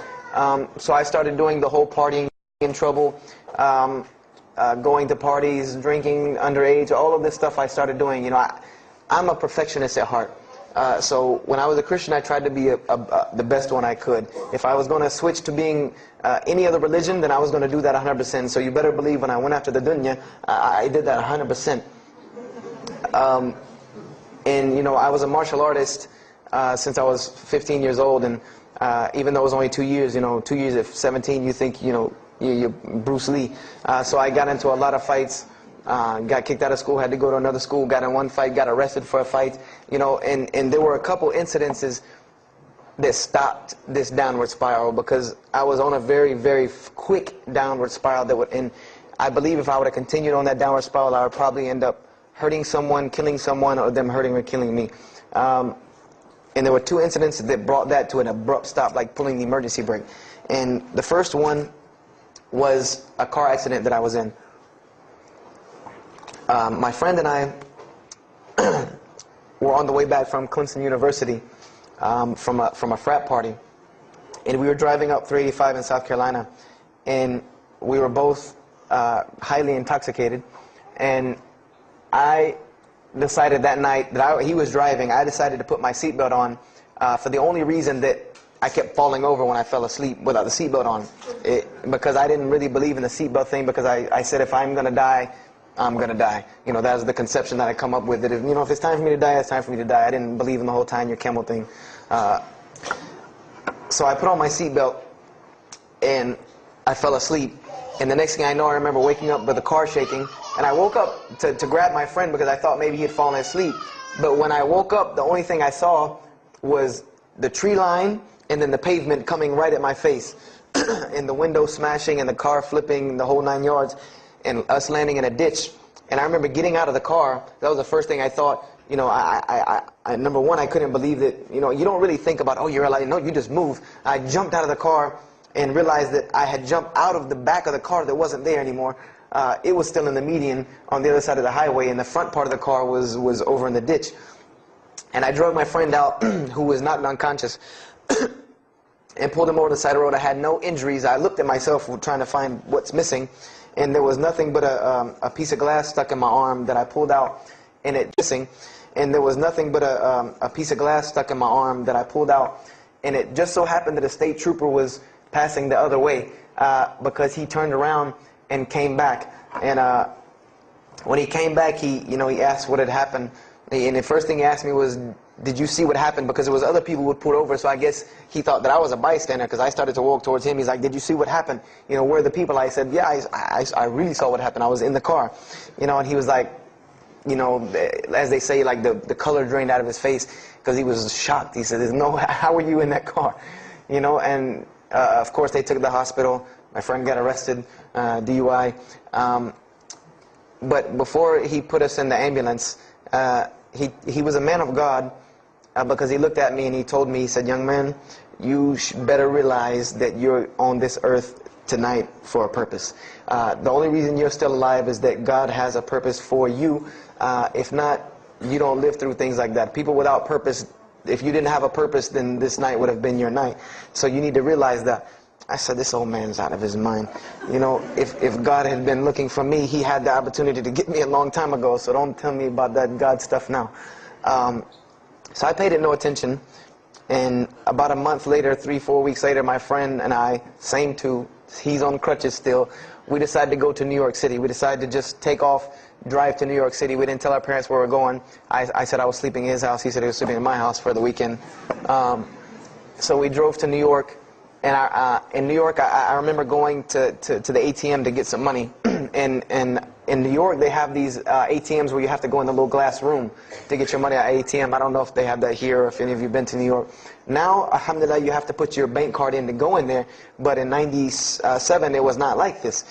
So I started doing the whole partying in trouble, going to parties, drinking underage, all of this stuff I started doing. I'm a perfectionist at heart. So when I was a Christian, I tried to be the best one I could. If I was going to switch to being any other religion, then I was going to do that 100%. So you better believe when I went after the dunya, I did that 100%. And I was a martial artist since I was 15 years old. And even though it was only 2 years, 2 years at 17, you think, you're Bruce Lee. So I got into a lot of fights. Got kicked out of school, had to go to another school, got in one fight, got arrested for a fight, and there were a couple incidences that stopped this downward spiral, because I was on a very, very quick downward spiral and I believe if I would have continued on that downward spiral, I would probably end up hurting someone, killing someone, or them hurting or killing me. And there were two incidents that brought that to an abrupt stop, like pulling the emergency brake. And the first one was a car accident that I was in. My friend and I were on the way back from Clemson University from a frat party, and we were driving up 385 in South Carolina, and we were both highly intoxicated, and I decided that night that he was driving, I decided to put my seatbelt on for the only reason that I kept falling over when I fell asleep without the seatbelt on, because I didn't really believe in the seatbelt thing, because I said if I'm going to die, I'm going to die. That was the conception that I come up with, that if it's time for me to die, it's time for me to die. I didn't believe in the whole time your camel thing. So I put on my seatbelt, and I fell asleep. And the next thing I know, I remember waking up with the car shaking, and I woke up to grab my friend because I thought maybe he had fallen asleep. But when I woke up, the only thing I saw was the tree line and then the pavement coming right at my face. and the window smashing and the car flipping the whole 9 yards and us landing in a ditch. And I remember getting out of the car. That was the first thing I thought. You know, number one, I couldn't believe that, you know, you don't really think about, oh, you're alive. No, you just move. I jumped out of the car and realized that I had jumped out of the back of the car that wasn't there anymore. It was still in the median on the other side of the highway, and the front part of the car was over in the ditch. And I drug my friend out, who was not unconscious, and pulled him over to the side of the road. I had no injuries. I looked at myself trying to find what's missing, and there was nothing but a piece of glass stuck in my arm that I pulled out, and it missing. And there was nothing but a piece of glass stuck in my arm that I pulled out, and it just so happened that a state trooper was passing the other way, because he turned around and came back. And when he came back, he asked what had happened. And the first thing he asked me was, did you see what happened? Because there was other people who would pull over, so I guess he thought that I was a bystander, because I started to walk towards him. He's like, did you see what happened? You know, where are the people? I said, yeah, I really saw what happened. I was in the car. You know, and he was like, you know, as they say, like the color drained out of his face, because he was shocked. He said, how were you in that car? You know, and of course they took to the hospital. My friend got arrested, DUI. But before he put us in the ambulance, he was a man of God, because he looked at me and he told me, he said, young man, you better realize that you're on this earth tonight for a purpose. The only reason you're still alive is that God has a purpose for you. If not, you don't live through things like that. People without purpose, if you didn't have a purpose, then this night would have been your night. So you need to realize that. I said, this old man's out of his mind. You know, if God had been looking for me, he had the opportunity to get me a long time ago, so don't tell me about that God stuff now. So I paid it no attention, and about a month later, 3-4 weeks later, my friend and I, same two, he's on crutches still, we decided to go to New York City. We decided to just take off, drive to New York City. We didn't tell our parents where we were going. I said I was sleeping in his house. He said he was sleeping in my house for the weekend. So we drove to New York. And in New York, I remember going to the ATM to get some money. And in New York, they have these ATMs where you have to go in the little glass room to get your money at ATM. I don't know if they have that here, or if any of you have been to New York. Now, alhamdulillah, you have to put your bank card in to go in there. But in '97, it was not like this.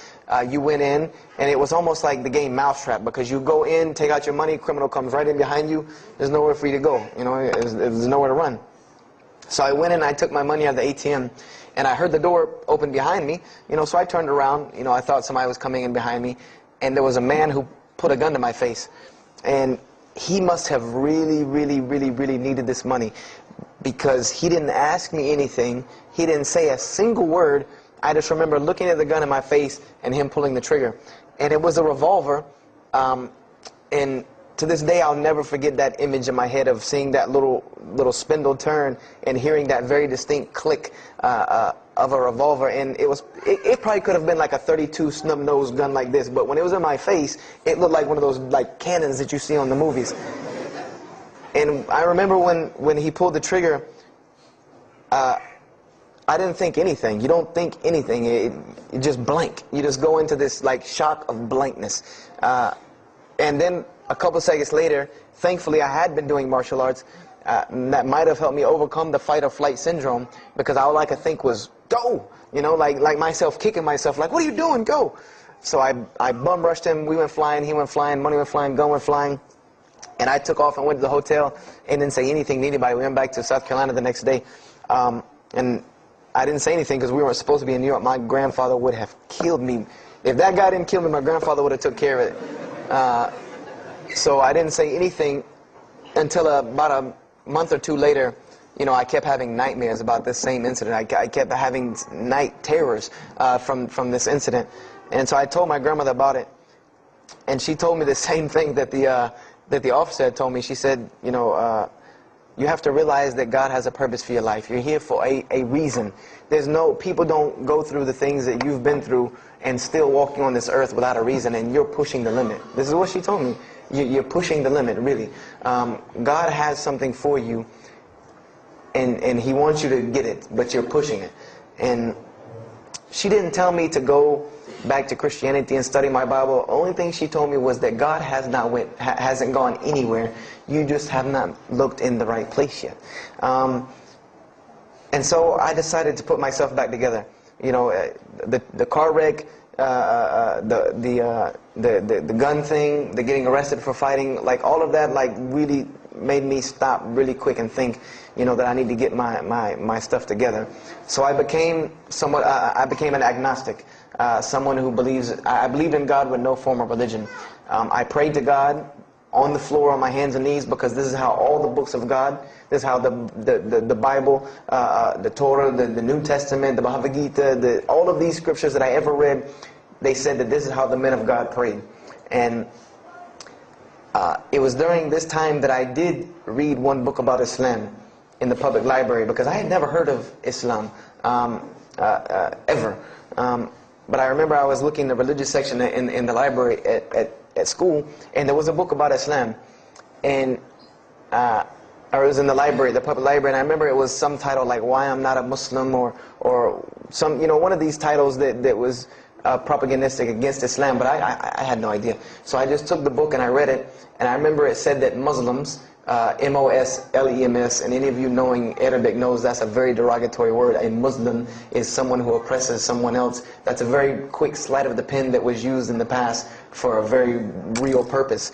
You went in, and it was almost like the game Mousetrap, because you go in, take out your money, criminal comes right in behind you. There's nowhere for you to go. You know, there's nowhere to run. So I went in, I took my money out of the ATM, and I heard the door open behind me. You know, so I turned around. You know, I thought somebody was coming in behind me, and there was a man who put a gun to my face. And he must have really, really, really, really needed this money, because he didn't ask me anything. He didn't say a single word. I just remember looking at the gun in my face and him pulling the trigger. And it was a revolver. And to this day, I'll never forget that image in my head of seeing that little spindle turn and hearing that very distinct click of a revolver. And it probably could have been like a .32 snub-nosed gun like this, but when it was in my face, it looked like one of those like cannons that you see on the movies. And I remember when he pulled the trigger, I didn't think anything. You don't think anything. You just blank. You just go into this like shock of blankness. And then a couple seconds later, thankfully I had been doing martial arts. That might have helped me overcome the fight or flight syndrome, because all I could think was, go! You know, like myself kicking myself, like, what are you doing? Go! So I bum rushed him. We went flying, he went flying, money went flying, gun went flying. And I took off and went to the hotel and didn't say anything to anybody. We went back to South Carolina the next day. And I didn't say anything because we weren't supposed to be in New York. My grandfather would have killed me. If that guy didn't kill me, my grandfather would have took care of it. So I didn't say anything until about a month or two later. You know, I kept having nightmares about this same incident. I kept having night terrors from this incident. And so I told my grandmother about it. And she told me the same thing that the officer had told me. She said, you know, you have to realize that God has a purpose for your life. You're here for a reason. People don't go through the things that you've been through and still walking on this earth without a reason, and you're pushing the limit. This is what she told me. You're pushing the limit, really. God has something for you, and He wants you to get it, but you're pushing it. And she didn't tell me to go back to Christianity and study my Bible. The only thing she told me was that God hasn't gone anywhere. You just have not looked in the right place yet. And so I decided to put myself back together. the car wreck, the gun thing, the getting arrested for fighting, like all of that, like really made me stop really quick and think, that I need to get my stuff together. So I became an agnostic, someone who I believed in God with no form of religion. I prayed to God on the floor on my hands and knees, because this is how all the books of God, this is how the Bible, the Torah, the New Testament, the Bhagavad Gita, all of these scriptures that I ever read, they said that this is how the men of God prayed. And it was during this time that I did read one book about Islam in the public library, because I had never heard of Islam ever. But I remember I was looking in the religious section in the library at school, and there was a book about Islam, and or it was in the library, the public library, and I remember it was some title like "Why I'm Not a Muslim" or some one of these titles that was propagandistic against Islam, but I had no idea. So I just took the book and I read it, and I remember it said that Muslims, M-O-S-L-E-M-S, and any of you knowing Arabic knows that's a very derogatory word. A Muslim is someone who oppresses someone else. That's a very quick sleight of the pen that was used in the past for a very real purpose.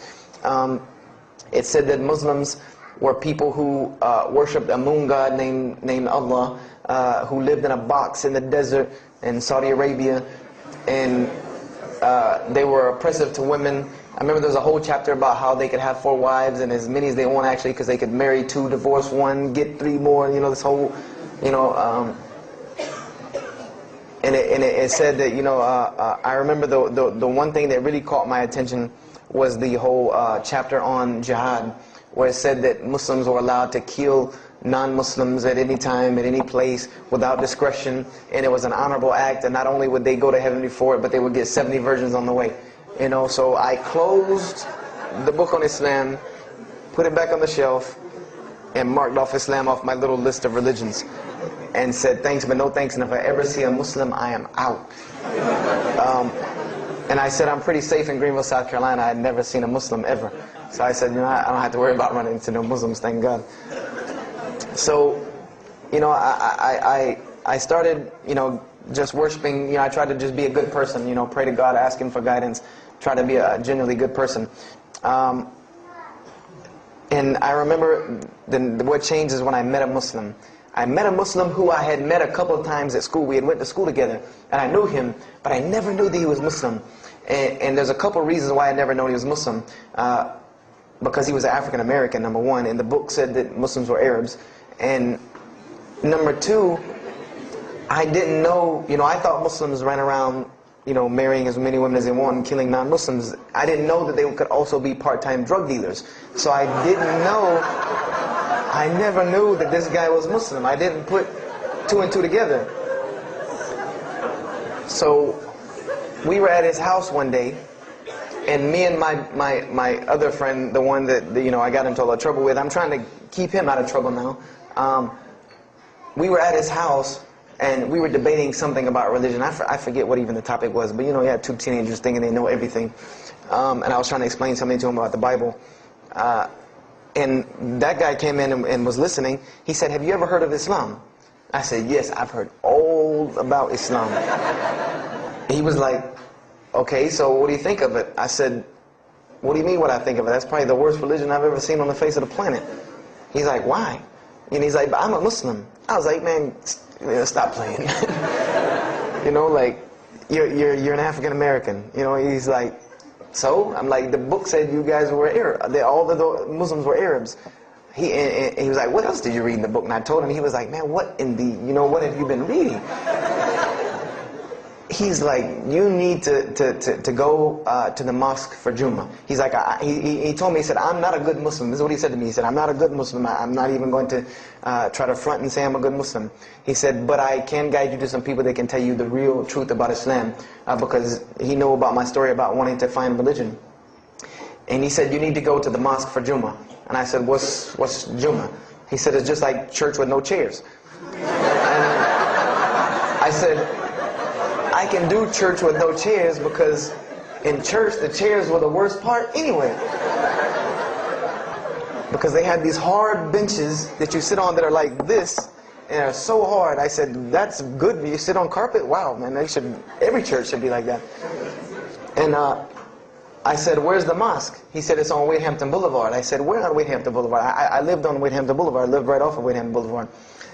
It said that Muslims were people who worshipped a moon god named Allah, who lived in a box in the desert in Saudi Arabia, and they were oppressive to women. I remember there was a whole chapter about how they could have 4 wives and as many as they want, actually, because they could marry 2, divorce 1, get 3 more. This whole, and it said that I remember the one thing that really caught my attention was the whole chapter on jihad, where it said that Muslims were allowed to kill non-Muslims at any time, at any place, without discretion, and it was an honorable act, and not only would they go to heaven for it, but they would get 70 virgins on the way. So I closed the book on Islam, put it back on the shelf, and marked off Islam off my little list of religions, and said thanks but no thanks, and if I ever see a Muslim, I am out. And I said I'm pretty safe in Greenville, South Carolina. I had never seen a Muslim ever. So I said, I don't have to worry about running into no Muslims, thank God. So, I started, just worshiping. I tried to just be a good person, pray to God, ask Him for guidance, try to be a genuinely good person. And I remember what changed is when I met a Muslim. I met a Muslim who I had met a couple of times at school. We had went to school together, and I knew him, but I never knew that he was Muslim. And there's a couple of reasons why I never knew he was Muslim. Because he was African American, number one, and the book said that Muslims were Arabs. And number two, I didn't know, I thought Muslims ran around, marrying as many women as they want and killing non-Muslims. I didn't know that they could also be part-time drug dealers. So I never knew that this guy was Muslim. I didn't put 2 and 2 together. So we were at his house one day, and me and my other friend, the one that I got into a lot of trouble with, I'm trying to keep him out of trouble now. We were at his house, and we were debating something about religion. I forget what even the topic was, but you had 2 teenagers thinking they know everything. And I was trying to explain something to him about the Bible. And that guy came in and was listening. He said, "Have you ever heard of Islam?" I said, "Yes, I've heard all about Islam." He was like, "Okay, so what do you think of it?" I said, "What do you mean what I think of it? That's probably the worst religion I've ever seen on the face of the planet." He's like, "Why?" And he's like, "But I'm a Muslim." I was like, "Man, stop playing." You're an African American. He's like, "So?" I'm like, "The book said you guys were Arab. All the Muslims were Arabs." He was like, "What else did you read in the book?" And I told him. He was like, "Man, what in the, what have you been reading?" He's like, "You need to go to the mosque for Jummah." He's like, he told me, he said, "I'm not a good Muslim." This is what he said to me. He said, "I'm not a good Muslim. I'm not even going to try to front and say I'm a good Muslim." He said, "But I can guide you to some people that can tell you the real truth about Islam," because he knew about my story about wanting to find religion. And he said, "You need to go to the mosque for Jummah." And I said, What's Jummah?" He said, "It's just like church with no chairs." And I said, "I can do church with no chairs because in church the chairs were the worst part anyway. Because they had these hard benches that you sit on that are like this, and they're so hard. I said, that's good. You sit on carpet? Wow, man, every church should be like that. And I said, where's the mosque? He said, it's on Wadehampton Boulevard. I said, we're on Wadehampton Boulevard. I lived on Wadehampton Boulevard. I lived right off of Wadehampton Boulevard.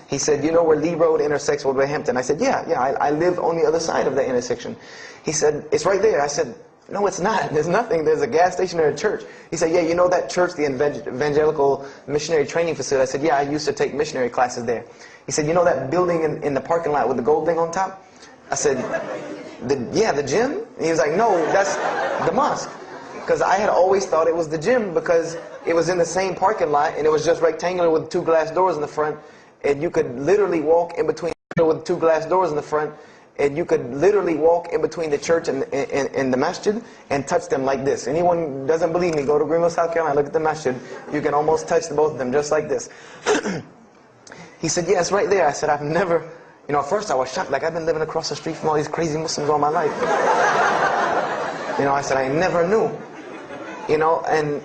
He said, you know where Lee Road intersects with Wadehampton? I said, yeah, I live on the other side of the intersection. He said, it's right there. I said, no, it's not. There's nothing. There's a gas station or a church. He said, yeah, you know that church, the Evangelical Missionary Training Facility? I said, yeah, I used to take missionary classes there. He said, you know that building in the parking lot with the gold thing on top? I said, yeah, the gym? And he was like, no, that's the mosque. Because I had always thought it was the gym because it was in the same parking lot and it was just rectangular with 2 glass doors in the front, and you could literally walk in between with 2 glass doors in the front, and you could literally walk in between the church and the masjid and touch them like this. Anyone doesn't believe me, go to Greenville, South Carolina, look at the masjid. You can almost touch both of them just like this. He said, yeah, it's right there. I said, I've never, you know, at first I was shocked, like I've been living across the street from all these crazy Muslims all my life. You know, I said, I never knew. You know, and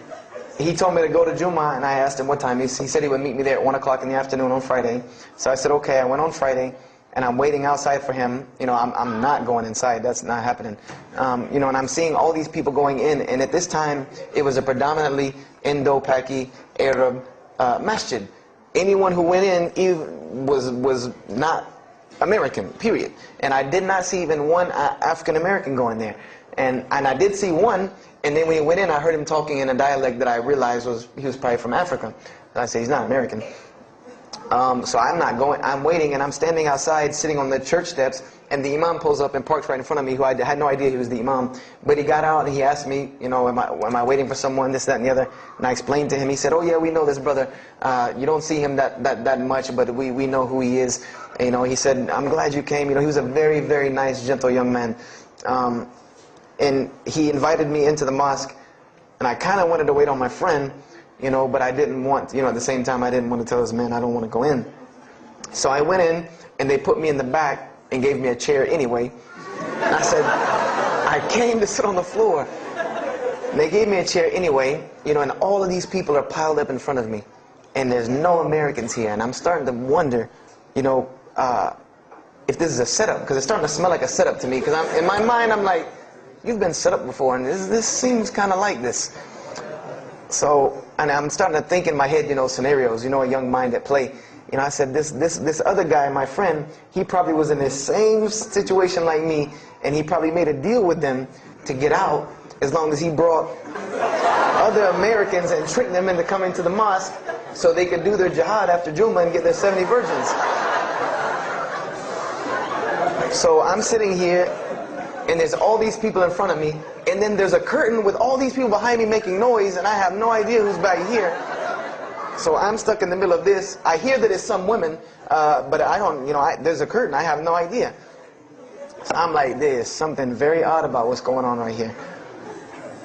he told me to go to Jummah, and I asked him what time. He said he would meet me there at 1 o'clock in the afternoon on Friday. So I said, okay. I went on Friday, and I'm waiting outside for him. You know, I'm not going inside. That's not happening. You know, and I'm seeing all these people going in, and at this time, it was a predominantly Indo-Paki Arab masjid. Anyone who went in was not American, period. And I did not see even one African-American going there. And I did see one, and then when he went in, I heard him talking in a dialect that I realized he was probably from Africa. And I said, he's not American. So I'm not going. I'm waiting, and I'm standing outside, sitting on the church steps, and the imam pulls up and parks right in front of me, who I had no idea he was the imam. But he got out, and he asked me, you know, am I waiting for someone, this, that, and the other? And I explained to him. He said, oh, yeah, we know this brother. You don't see him that much, but we know who he is. And, you know, he said, I'm glad you came. You know, he was a very, very nice, gentle young man. And he invited me into the mosque, and I kind of wanted to wait on my friend, you know, but I didn't want, you know, at the same time I didn't want to tell this man I don't want to go in. So I went in, and they put me in the back and gave me a chair anyway. And I said, I came to sit on the floor. And they gave me a chair anyway, you know, and all of these people are piled up in front of me, and there's no Americans here, and I'm starting to wonder, you know, if this is a setup, because it's starting to smell like a setup to me, because in my mind I'm like, you've been set up before, and this seems kind of like this. So, and I'm starting to think in my head, you know, scenarios, you know, a young mind at play. You know, I said, this other guy, my friend, he probably was in the same situation like me, and he probably made a deal with them to get out as long as he brought other Americans and tricked them into coming to the mosque so they could do their jihad after Jummah and get their 70 virgins. So I'm sitting here, and there's all these people in front of me, and then there's a curtain with all these people behind me making noise, and I have no idea who's back here. So I'm stuck in the middle of this. I hear that it's some women, but I don't, you know, there's a curtain. I have no idea. So I'm like, there's something very odd about what's going on right here.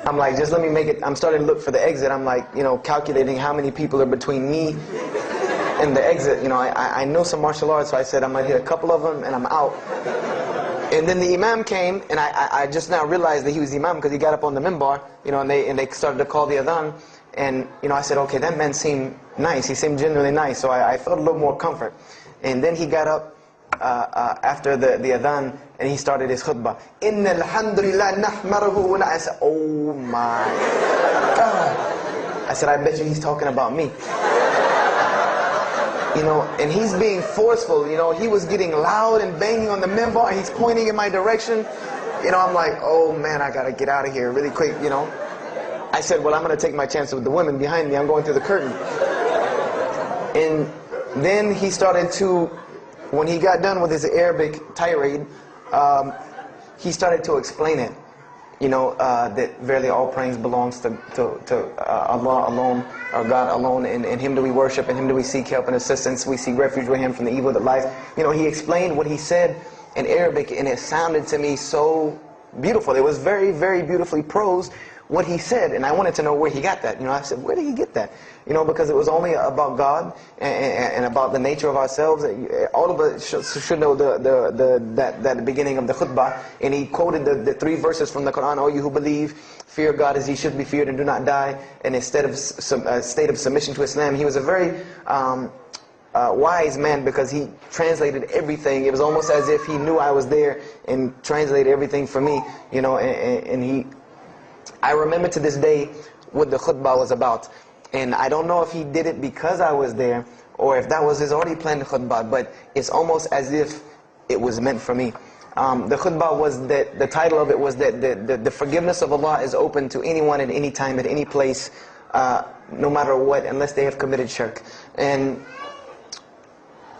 I'm like, just let me make it. I'm starting to look for the exit. I'm like, you know, calculating how many people are between me and the exit. You know, I know some martial arts, so I said I'm going to hit a couple of them, and I'm out. And then the imam came, and I just now realized that he was the imam because he got up on the minbar, you know, and they started to call the adhan. And, you know, I said, okay, that man seemed nice. He seemed genuinely nice. So I felt a little more comfort. And then he got up after the adhan, and he started his khutbah. Inna alhamdulillah nahmaruhu. And I said, oh my God. I said, I bet you he's talking about me. You know, and he's being forceful. You know, he was getting loud and banging on the minbar, and he's pointing in my direction. You know, I'm like, oh man, I gotta get out of here really quick, you know. I said, well, I'm gonna take my chance with the women behind me. I'm going through the curtain. And then he started to, when he got done with his Arabic tirade, he started to explain it. You know, that verily all praise belongs to Allah alone, or God alone, and Him do we worship, and Him do we seek help and assistance. We seek refuge with Him from the evil that lies. You know, he explained what he said in Arabic, and it sounded to me so beautiful. It was very, very beautifully prosed, what he said, and I wanted to know where he got that. You know, I said, where did he get that? You know, because it was only about God and about the nature of ourselves. All of us should know that beginning of the khutbah, and he quoted the 3 verses from the Quran. O you who believe, fear God as He should be feared and do not die. And instead of state of submission to Islam, he was a very wise man, because he translated everything. It was almost as if he knew I was there and translated everything for me, you know. I remember to this day what the khutbah was about. And I don't know if he did it because I was there, or if that was his already planned khutbah, but it's almost as if it was meant for me. The khutbah was that, the title of it was that the forgiveness of Allah is open to anyone at any time, at any place, no matter what, unless they have committed shirk. And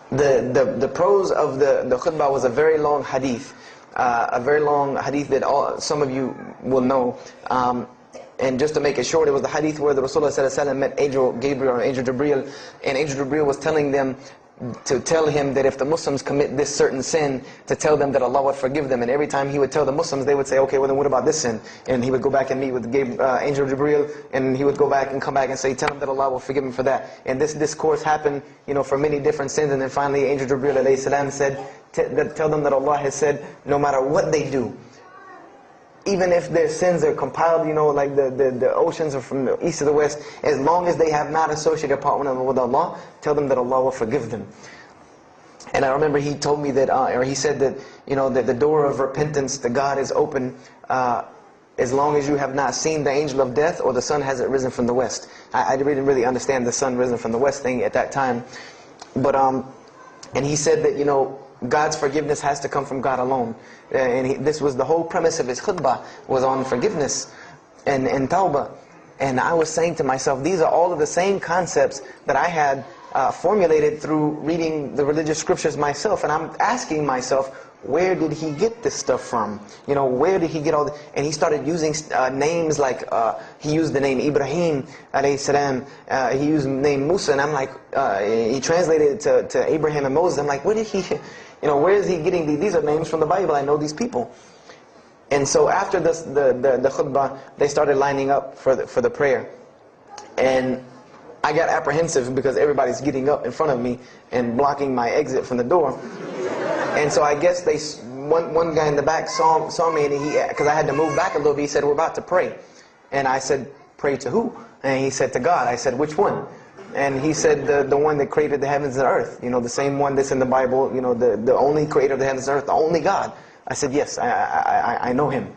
the prose of the khutbah was a very long hadith, that some of you will know. And just to make it short, it was the hadith where the Rasulullah ﷺ met Angel Gabriel or Angel Jibreel, and Angel Jibreel was telling them to tell him that if the Muslims commit this certain sin, to tell them that Allah would forgive them. And every time he would tell the Muslims, they would say, okay, well then what about this sin? And he would go back and meet with Angel Jibreel, and he would go back and come back and say, tell them that Allah will forgive him for that. And this discourse happened, you know, for many different sins. And then finally Angel Jibreel alayhi salam said, tell them that Allah has said, no matter what they do, even if their sins are compiled, you know, like the oceans are from the east to the west, as long as they have not associated a partner with Allah, tell them that Allah will forgive them. And I remember he told me that, or he said that, you know, that the door of repentance to God is open as long as you have not seen the angel of death or the sun hasn't risen from the west. I didn't really understand the sun risen from the west thing at that time. But, and he said that, you know, God's forgiveness has to come from God alone. And this was the whole premise of his khutbah, was on forgiveness and tawbah. And I was saying to myself, these are all of the same concepts that I had formulated through reading the religious scriptures myself. And I'm asking myself, where did he get this stuff from? You know, where did he get all this? And he started using names like, he used the name Ibrahim alayhi salam, he used the name Musa, and I'm like, he translated it to Abraham and Moses. I'm like, where did he, you know, where is he getting these? These are names from the Bible, I know these people. And so after this, the khutbah, they started lining up for the prayer. And I got apprehensive because everybody's getting up in front of me and blocking my exit from the door. And so I guess one guy in the back saw me, and because I had to move back a little bit, he said, we're about to pray. And I said, pray to who? And he said, to God. I said, which one? And he said, the one that created the heavens and earth. You know, the same one that's in the Bible, you know, the only creator of the heavens and earth, the only God. I said, yes, I know him.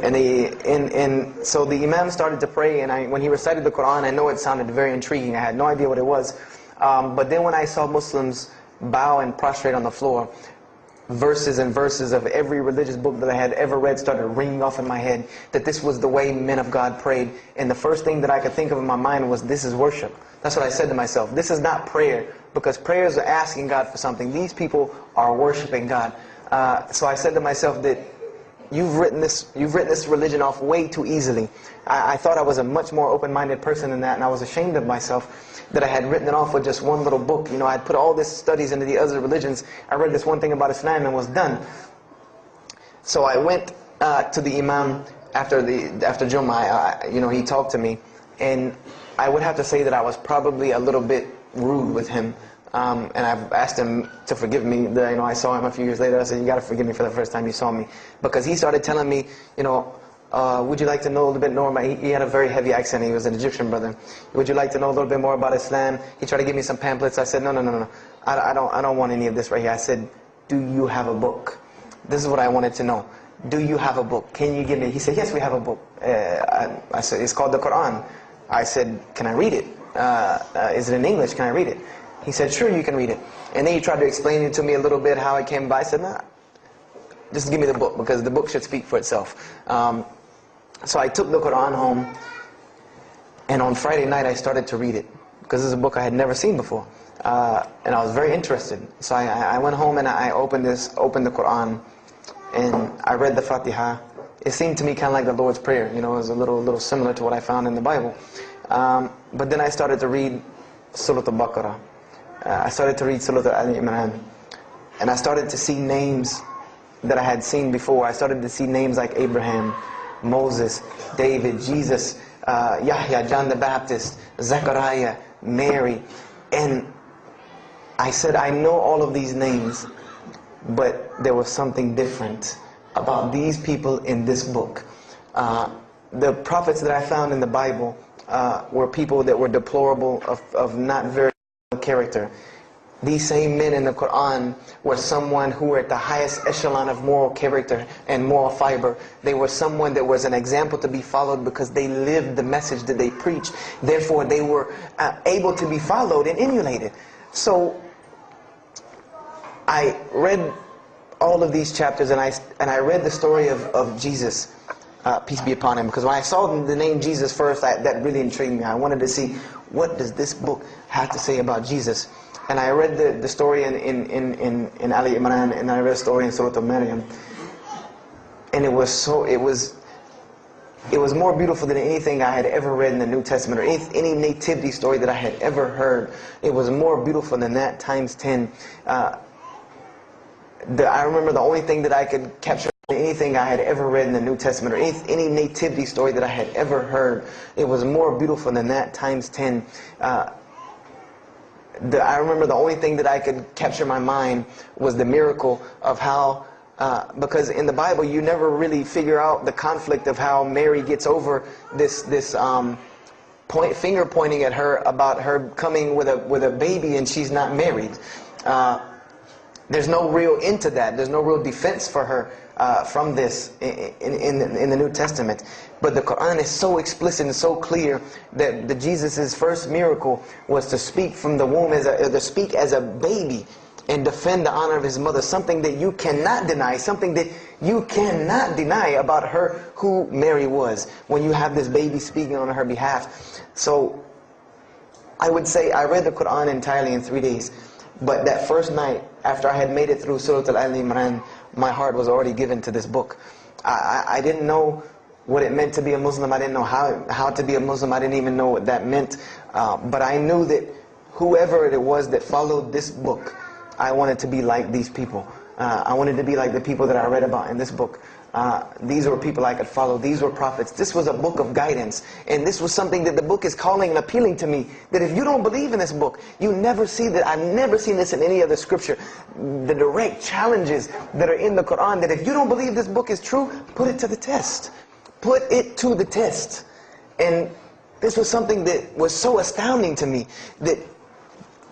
And so the Imam started to pray, and when he recited the Quran, I know it sounded very intriguing. I had no idea what it was. But then when I saw Muslims bow and prostrate on the floor, verses and verses of every religious book that I had ever read started ringing off in my head, that this was the way men of God prayed. And the first thing that I could think of in my mind was, this is worship. That's what I said to myself. This is not prayer, because prayers are asking God for something. These people are worshiping God. So I said to myself that you've written this religion off way too easily. I thought I was a much more open-minded person than that, and I was ashamed of myself that I had written it off with just one little book. You know, I had put all these studies into the other religions. I read this one thing about Islam and was done. So I went to the Imam after Jummah. You know, he talked to me, and I would have to say that I was probably a little bit rude with him. And I've asked him to forgive me. You know, I saw him a few years later. I said, you got to forgive me for the first time you saw me. Because he started telling me, you know, would you like to know a little bit more about, he had a very heavy accent, he was an Egyptian brother. Would you like to know a little bit more about Islam? He tried to give me some pamphlets. I said, no. I don't want any of this right here. I said, do you have a book? This is what I wanted to know. Do you have a book? Can you give me? He said, yes, we have a book. I said, it's called the Quran. I said, can I read it? Is it in English? Can I read it? He said, sure, you can read it. And then he tried to explain it to me a little bit, how it came by. I said, nah, just give me the book, because the book should speak for itself. So I took the Quran home, and on Friday night I started to read it, because this is a book I had never seen before. And I was very interested. So I went home and I opened the Quran, and I read the Fatiha. It seemed to me kind of like the Lord's Prayer. You know, it was a little similar to what I found in the Bible. But then I started to read Surah Al-Baqarah. I started to read Surah Al-Imran. And I started to see names that I had seen before. I started to see names like Abraham, Moses, David, Jesus, Yahya, John the Baptist, Zechariah, Mary. And I said, I know all of these names, but there was something different about these people in this book. the prophets that I found in the Bible were people that were deplorable, of not very good character. These same men in the Quran were someone who were at the highest echelon of moral character and moral fiber. They were someone that was an example to be followed because they lived the message that they preached. Therefore, they were able to be followed and emulated. So, I read all of these chapters, and I read the story of Jesus, peace be upon him, because when I saw the name Jesus first, that really intrigued me. I wanted to see, what does this book have to say about Jesus? And I read the story in Ali Imran, and I read the story in Surah Al-Maryam, and it was more beautiful than anything I had ever read in the New Testament, or any nativity story that I had ever heard. It was more beautiful than that times 10. I remember the only thing that I could capture anything I had ever read in the New Testament, or any nativity story that I had ever heard. It was more beautiful than that times 10. I remember the only thing that I could capture in my mind was the miracle of how, because in the Bible you never really figure out the conflict of how Mary gets over this finger pointing at her about her coming with a baby and she's not married. There's no real end to that. There's no real defense for her from this in the New Testament. But the Quran is so explicit and so clear that Jesus' first miracle was to speak from the womb, to speak as a baby and defend the honor of his mother. Something that you cannot deny, something that you cannot deny about her, who Mary was, when you have this baby speaking on her behalf. So I would say I read the Quran entirely in 3 days. But that first night, after I had made it through Surah Al-Imran, my heart was already given to this book. I didn't know what it meant to be a Muslim. I didn't know how to be a Muslim. I didn't even know what that meant. But I knew that whoever it was that followed this book, I wanted to be like these people. I wanted to be like the people that I read about in this book. These were people I could follow. These were prophets. This was a book of guidance. And this was something that the book is calling and appealing to me. That if you don't believe in this book, you never see that. I've never seen this in any other scripture. The direct challenges that are in the Quran, that if you don't believe this book is true, put it to the test. Put it to the test. And this was something that was so astounding to me, that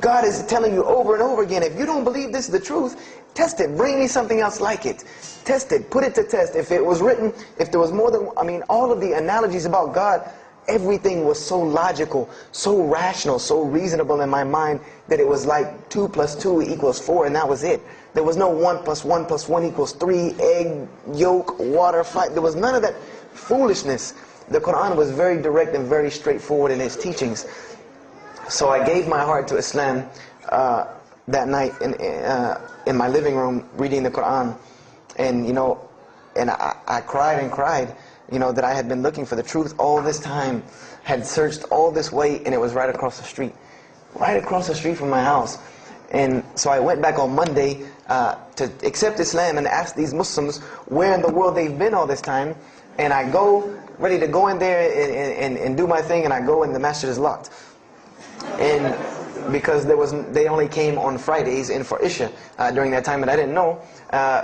God is telling you over and over again, if you don't believe this is the truth, test it. Bring me something else like it. Test it. Put it to test. If it was written, if there was more than, all of the analogies about God, everything was so logical, so rational, so reasonable in my mind, that it was like 2 + 2 = 4, and that was it. There was no 1 + 1 + 1 = 3, egg, yolk, water, fight. There was none of that foolishness. The Quran was very direct and very straightforward in its teachings. So I gave my heart to Islam that night in my living room, reading the Quran, and I cried and cried, that I had been looking for the truth all this time, had searched all this way, and it was right across the street from my house. And so I went back on Monday to accept Islam and ask these Muslims where in the world they've been all this time. And I go, ready to go in there and do my thing, and I go and the masjid is locked. And because they only came on Fridays and for Isha during that time, and I didn't know.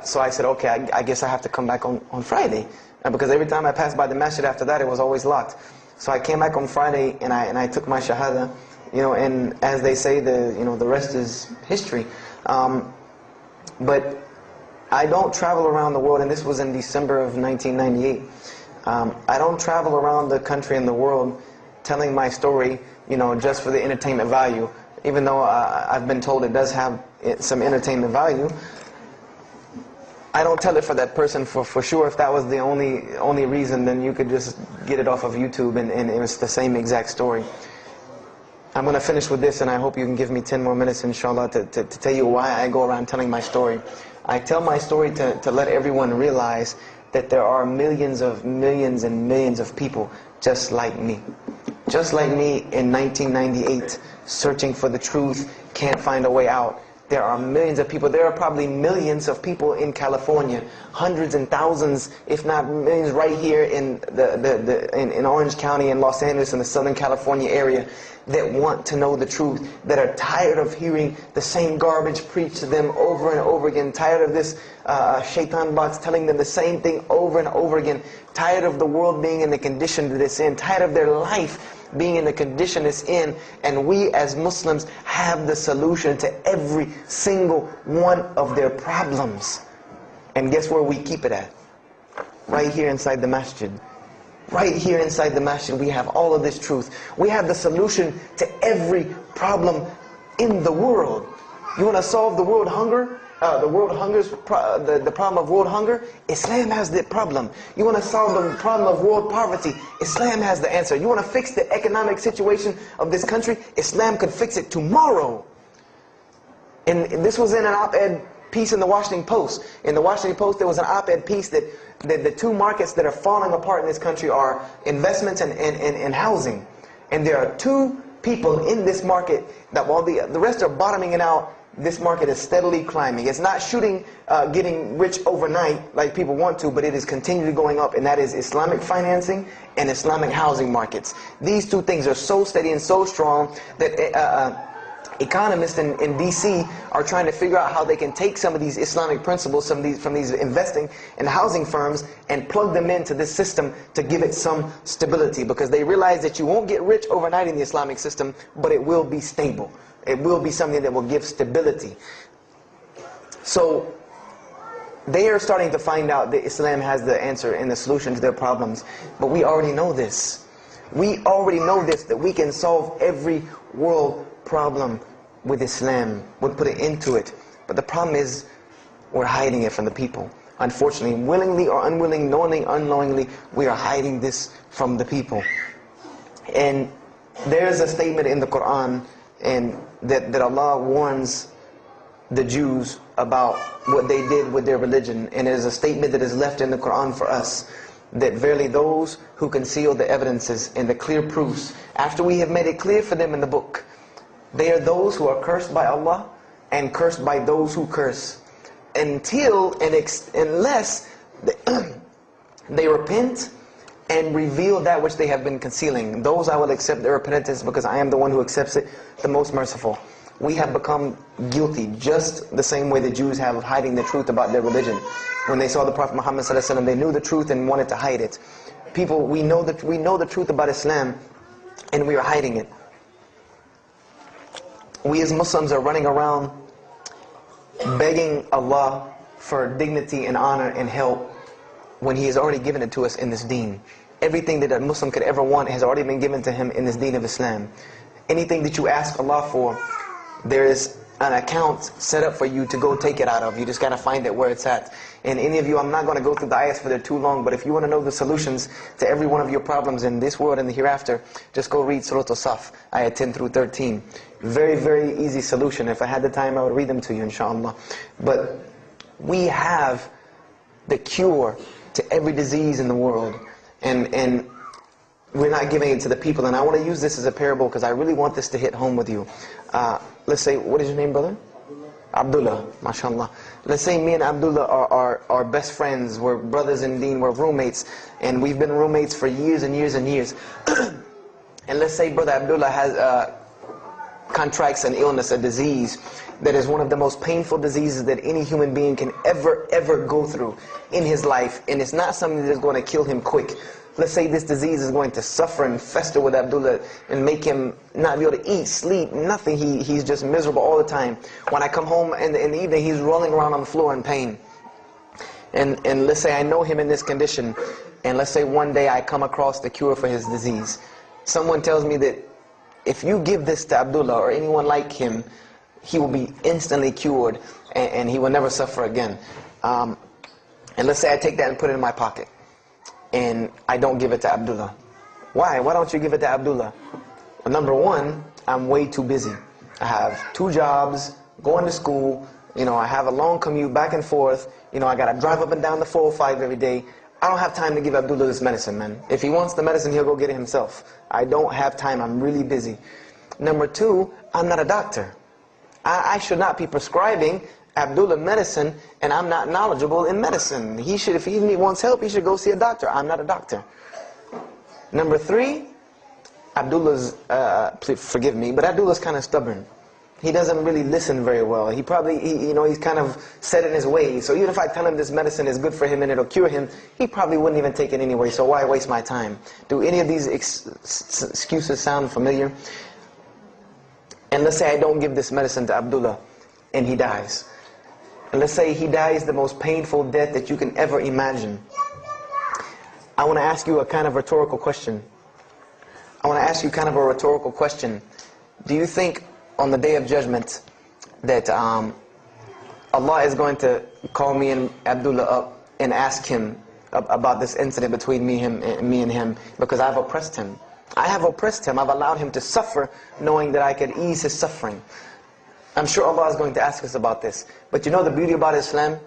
So I said, okay, I guess I have to come back on Friday. Because every time I passed by the masjid after that, it was always locked. So I came back on Friday and I took my shahada, and as they say, the rest is history. But I don't travel around the world, and this was in December of 1998. I don't travel around the country and the world telling my story, just for the entertainment value. Even though I've been told it does have some entertainment value, I don't tell it for that person for sure. If that was the only reason, then you could just get it off of YouTube and it was the same exact story. I'm going to finish with this, and I hope you can give me 10 more minutes, inshallah, to tell you why I go around telling my story. I tell my story to let everyone realize that there are millions and millions of people just like me. Just like me in 1998, searching for the truth, can't find a way out. There are millions of people. There are probably millions of people in California, hundreds and thousands, if not millions, right here in in Orange County and Los Angeles in the Southern California area, that want to know the truth, that are tired of hearing the same garbage preached to them over and over again, tired of this shaitan bots telling them the same thing over and over again, tired of the world being in the condition that it's in, tired of their life being in the condition it's in. And we as Muslims have the solution to every single one of their problems. And guess where we keep it at? Right here inside the masjid. Right here inside the masjid, we have all of this truth. We have the solution to every problem in the world. You want to solve the world hunger? The problem of world hunger? Islam has the problem. You want to solve the problem of world poverty? Islam has the answer. You want to fix the economic situation of this country? Islam could fix it tomorrow. And this was in an op-ed piece in the Washington Post. In the Washington Post, there was an op-ed piece that the two markets that are falling apart in this country are investments and housing. And there are two people in this market that while the rest are bottoming it out, this market is steadily climbing. It's not getting rich overnight like people want to, but it is continually going up, and that is Islamic financing and Islamic housing markets. These two things are so steady and so strong that economists in DC are trying to figure out how they can take some of these Islamic principles from these investing and housing firms and plug them into this system to give it some stability, because they realize that you won't get rich overnight in the Islamic system, but it will be stable. It will be something that will give stability. So they are starting to find out that Islam has the answer and the solution to their problems. But we already know this. We already know this, that we can solve every world problem with Islam. We'll put it into it. But the problem is, we're hiding it from the people. Unfortunately, willingly or unwillingly, knowingly, unknowingly, we are hiding this from the people. And there's a statement in the Quran and that Allah warns the Jews about what they did with their religion. And it is a statement that is left in the Quran for us, that verily those who conceal the evidences and the clear proofs, after we have made it clear for them in the book, they are those who are cursed by Allah and cursed by those who curse, unless they repent and reveal that which they have been concealing. Those I will accept their repentance, because I am the one who accepts it, the most merciful. We have become guilty just the same way the Jews have of hiding the truth about their religion. When they saw the Prophet Muhammad ﷺ, they knew the truth and wanted to hide it. People, we know the truth about Islam, and we are hiding it. We as Muslims are running around begging Allah for dignity and honor and help, when He has already given it to us in this deen. Everything that a Muslim could ever want has already been given to him in this deen of Islam. Anything that you ask Allah for, there is an account set up for you to go take it out of. You just got to find it where it's at. And any of you, I'm not going to go through the ayahs for they're too long, but if you want to know the solutions to every one of your problems in this world and the hereafter, just go read Surah Al-Saf, ayah 10 through 13. Very, very easy solution. If I had the time, I would read them to you, inshallah. But we have the cure to every disease in the world, and we're not giving it to the people. And I want to use this as a parable because I really want this to hit home with you. Let's say, what is your name, brother? Abdullah, mashallah. Let's say me and Abdullah are best friends, we're brothers in deen, we're roommates, and we've been roommates for years and years and years. And let's say brother Abdullah has contracts an illness, a disease that is one of the most painful diseases that any human being can ever go through in his life, and it's not something that is going to kill him quick. Let's say this disease is going to suffer and fester with Abdullah and make him not be able to eat, sleep, nothing. He's just miserable all the time. When I come home in the evening, he's rolling around on the floor in pain. And let's say I know him in this condition, and let's say one day I come across the cure for his disease. Someone tells me that if you give this to Abdullah or anyone like him, he will be instantly cured and he will never suffer again. And let's say I take that and put it in my pocket, and I don't give it to Abdullah. Why? Why don't you give it to Abdullah? Well, number one, I'm way too busy. I have 2 jobs, going to school, I have a long commute back and forth, I gotta drive up and down the 405 every day. I don't have time to give Abdullah this medicine, man. If he wants the medicine, he'll go get it himself. I don't have time, I'm really busy. Number 2, I'm not a doctor. I should not be prescribing Abdullah medicine, and I'm not knowledgeable in medicine. He should, if he wants help, he should go see a doctor. I'm not a doctor. Number 3, Abdullah's, please forgive me, but Abdullah's kind of stubborn. He doesn't really listen very well. He probably, he's kind of set in his ways. So even if I tell him this medicine is good for him and it'll cure him, he probably wouldn't even take it anyway. So why waste my time? Do any of these excuses sound familiar? And let's say I don't give this medicine to Abdullah and he dies. And let's say he dies the most painful death that you can ever imagine. I want to ask you a kind of rhetorical question. I want to ask you kind of a rhetorical question. Do you think on the Day of Judgment that Allah is going to call me and Abdullah up and ask him about this incident between me and him because I've oppressed him? I have oppressed him. I've allowed him to suffer knowing that I could ease his suffering. I'm sure Allah is going to ask us about this. But you know the beauty about Islam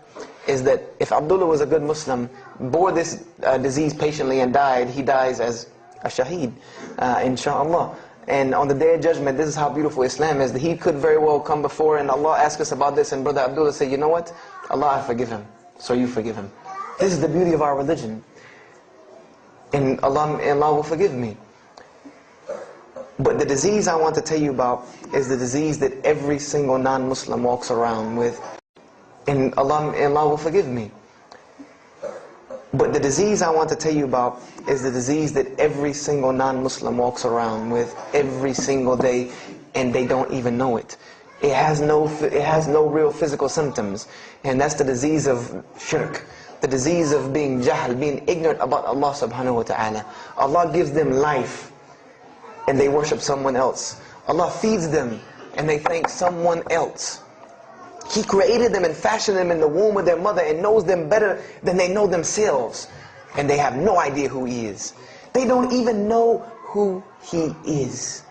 is that if Abdullah was a good Muslim, bore this disease patiently and died, he dies as a shaheed, inshaAllah. And on the Day of Judgment, this is how beautiful Islam is, that he could very well come before and Allah ask us about this, and Brother Abdullah say, you know what? Allah, I forgive him, so you forgive him. This is the beauty of our religion. And Allah will forgive me. But the disease I want to tell you about is the disease that every single non-Muslim walks around with. And Allah will forgive me. But the disease I want to tell you about is the disease that every single non-Muslim walks around with every single day, and they don't even know it. It has no real physical symptoms, and that's the disease of shirk, the disease of being jahl, being ignorant about Allah subhanahu wa ta'ala. Allah gives them life, and they worship someone else. Allah feeds them, and they thank someone else. He created them and fashioned them in the womb of their mother and knows them better than they know themselves. And they have no idea who He is. They don't even know who He is.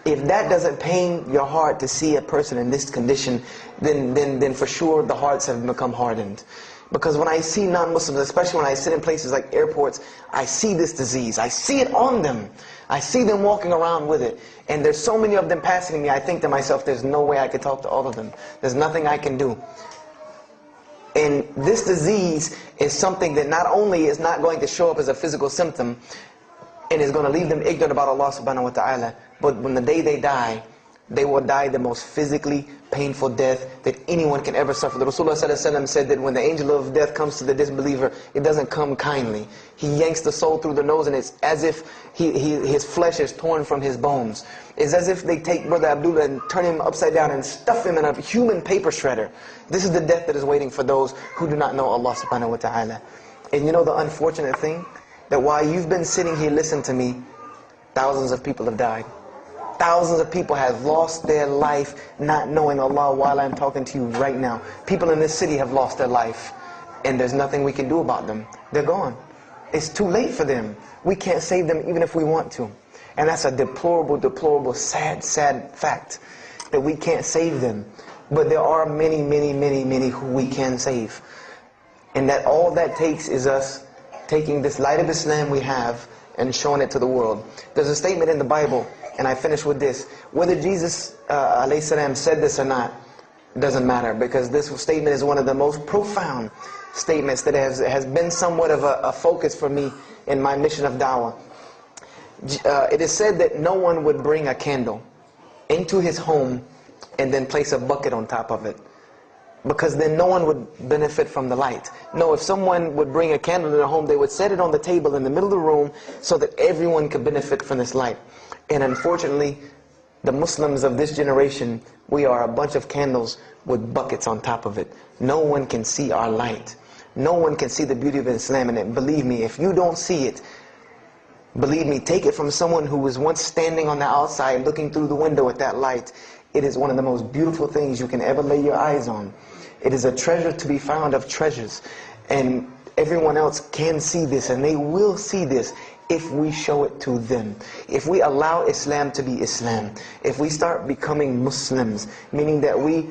If that doesn't pain your heart to see a person in this condition, then for sure the hearts have become hardened. Because when I see non-Muslims, especially when I sit in places like airports, I see this disease. I see it on them. I see them walking around with it. And there's so many of them passing me, I think to myself, there's no way I could talk to all of them. There's nothing I can do. And this disease is something that not only is not going to show up as a physical symptom, and is going to leave them ignorant about Allah subhanahu wa ta'ala, but when the day they die, they will die the most physically painful death that anyone can ever suffer. The Rasulullah said that when the angel of death comes to the disbeliever, it doesn't come kindly. He yanks the soul through the nose, and it's as if his flesh is torn from his bones. It's as if they take Brother Abdullah and turn him upside down and stuff him in a human paper shredder. This is the death that is waiting for those who do not know Allah subhanahu wa ta'ala. And you know the unfortunate thing? That while you've been sitting here listening to me, thousands of people have died. Thousands of people have lost their life not knowing Allah while I'm talking to you right now. People in this city have lost their life, and there's nothing we can do about them. They're gone. It's too late for them. We can't save them even if we want to. And that's a deplorable, deplorable, sad, sad fact, that we can't save them. But there are many, many, many, many who we can save. And that all that takes is us taking this light of Islam we have and showing it to the world. There's a statement in the Bible, and I finish with this. Whether Jesus alayhi salam said this or not, it doesn't matter, because this statement is one of the most profound statements that has been somewhat of a focus for me in my mission of da'wah. It is said that no one would bring a candle into his home and then place a bucket on top of it, because then no one would benefit from the light. No, if someone would bring a candle in their home, they would set it on the table in the middle of the room so that everyone could benefit from this light. And unfortunately, the Muslims of this generation, we are a bunch of candles with buckets on top of it. No one can see our light. No one can see the beauty of Islam in it. Believe me, if you don't see it, believe me, take it from someone who was once standing on the outside looking through the window at that light. It is one of the most beautiful things you can ever lay your eyes on. It is a treasure to be found of treasures. And everyone else can see this, and they will see this if we show it to them. If we allow Islam to be Islam. If we start becoming Muslims, meaning that we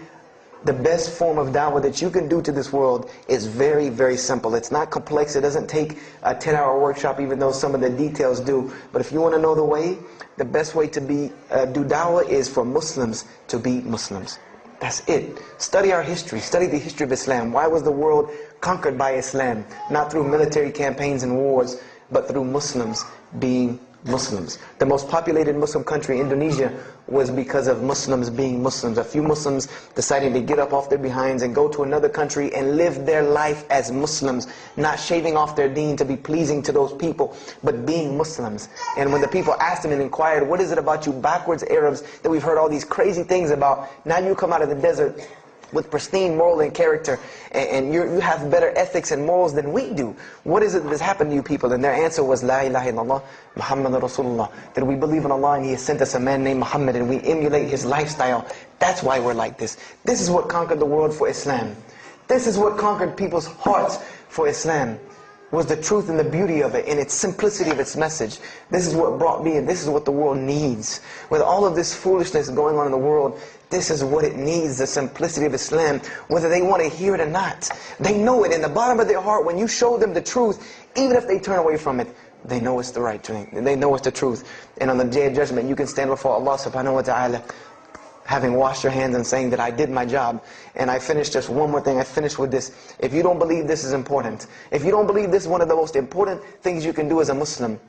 The best form of da'wah that you can do to this world is very, very simple. It's not complex. It doesn't take a 10-hour workshop, even though some of the details do. But if you want to know the way, the best way to do da'wah is for Muslims to be Muslims. That's it. Study our history. Study the history of Islam. Why was the world conquered by Islam? Not through military campaigns and wars, but through Muslims being Muslims. The most populated Muslim country, Indonesia, was because of Muslims being Muslims. A few Muslims deciding to get up off their behinds and go to another country and live their life as Muslims, not shaving off their deen to be pleasing to those people, but being Muslims. And when the people asked them and inquired, what is it about you backwards Arabs that we've heard all these crazy things about? Now you come out of the desert with pristine moral and character, and you have better ethics and morals than we do. What is it that has happened to you people? And their answer was, La ilaha illallah, Muhammad Rasulullah. That we believe in Allah and He has sent us a man named Muhammad, and we emulate his lifestyle. That's why we're like this. This is what conquered the world for Islam. This is what conquered people's hearts for Islam. Was the truth and the beauty of it and its simplicity of its message. This is what brought me, and this is what the world needs. With all of this foolishness going on in the world, this is what it needs, the simplicity of Islam, whether they want to hear it or not. They know it in the bottom of their heart. When you show them the truth, even if they turn away from it, they know it's the right thing. They know it's the truth. And on the day of judgment, you can stand before Allah subhanahu wa ta'ala, having washed your hands and saying that I did my job. And I finished just one more thing. I finished with this. If you don't believe this is important, if you don't believe this is one of the most important things you can do as a Muslim,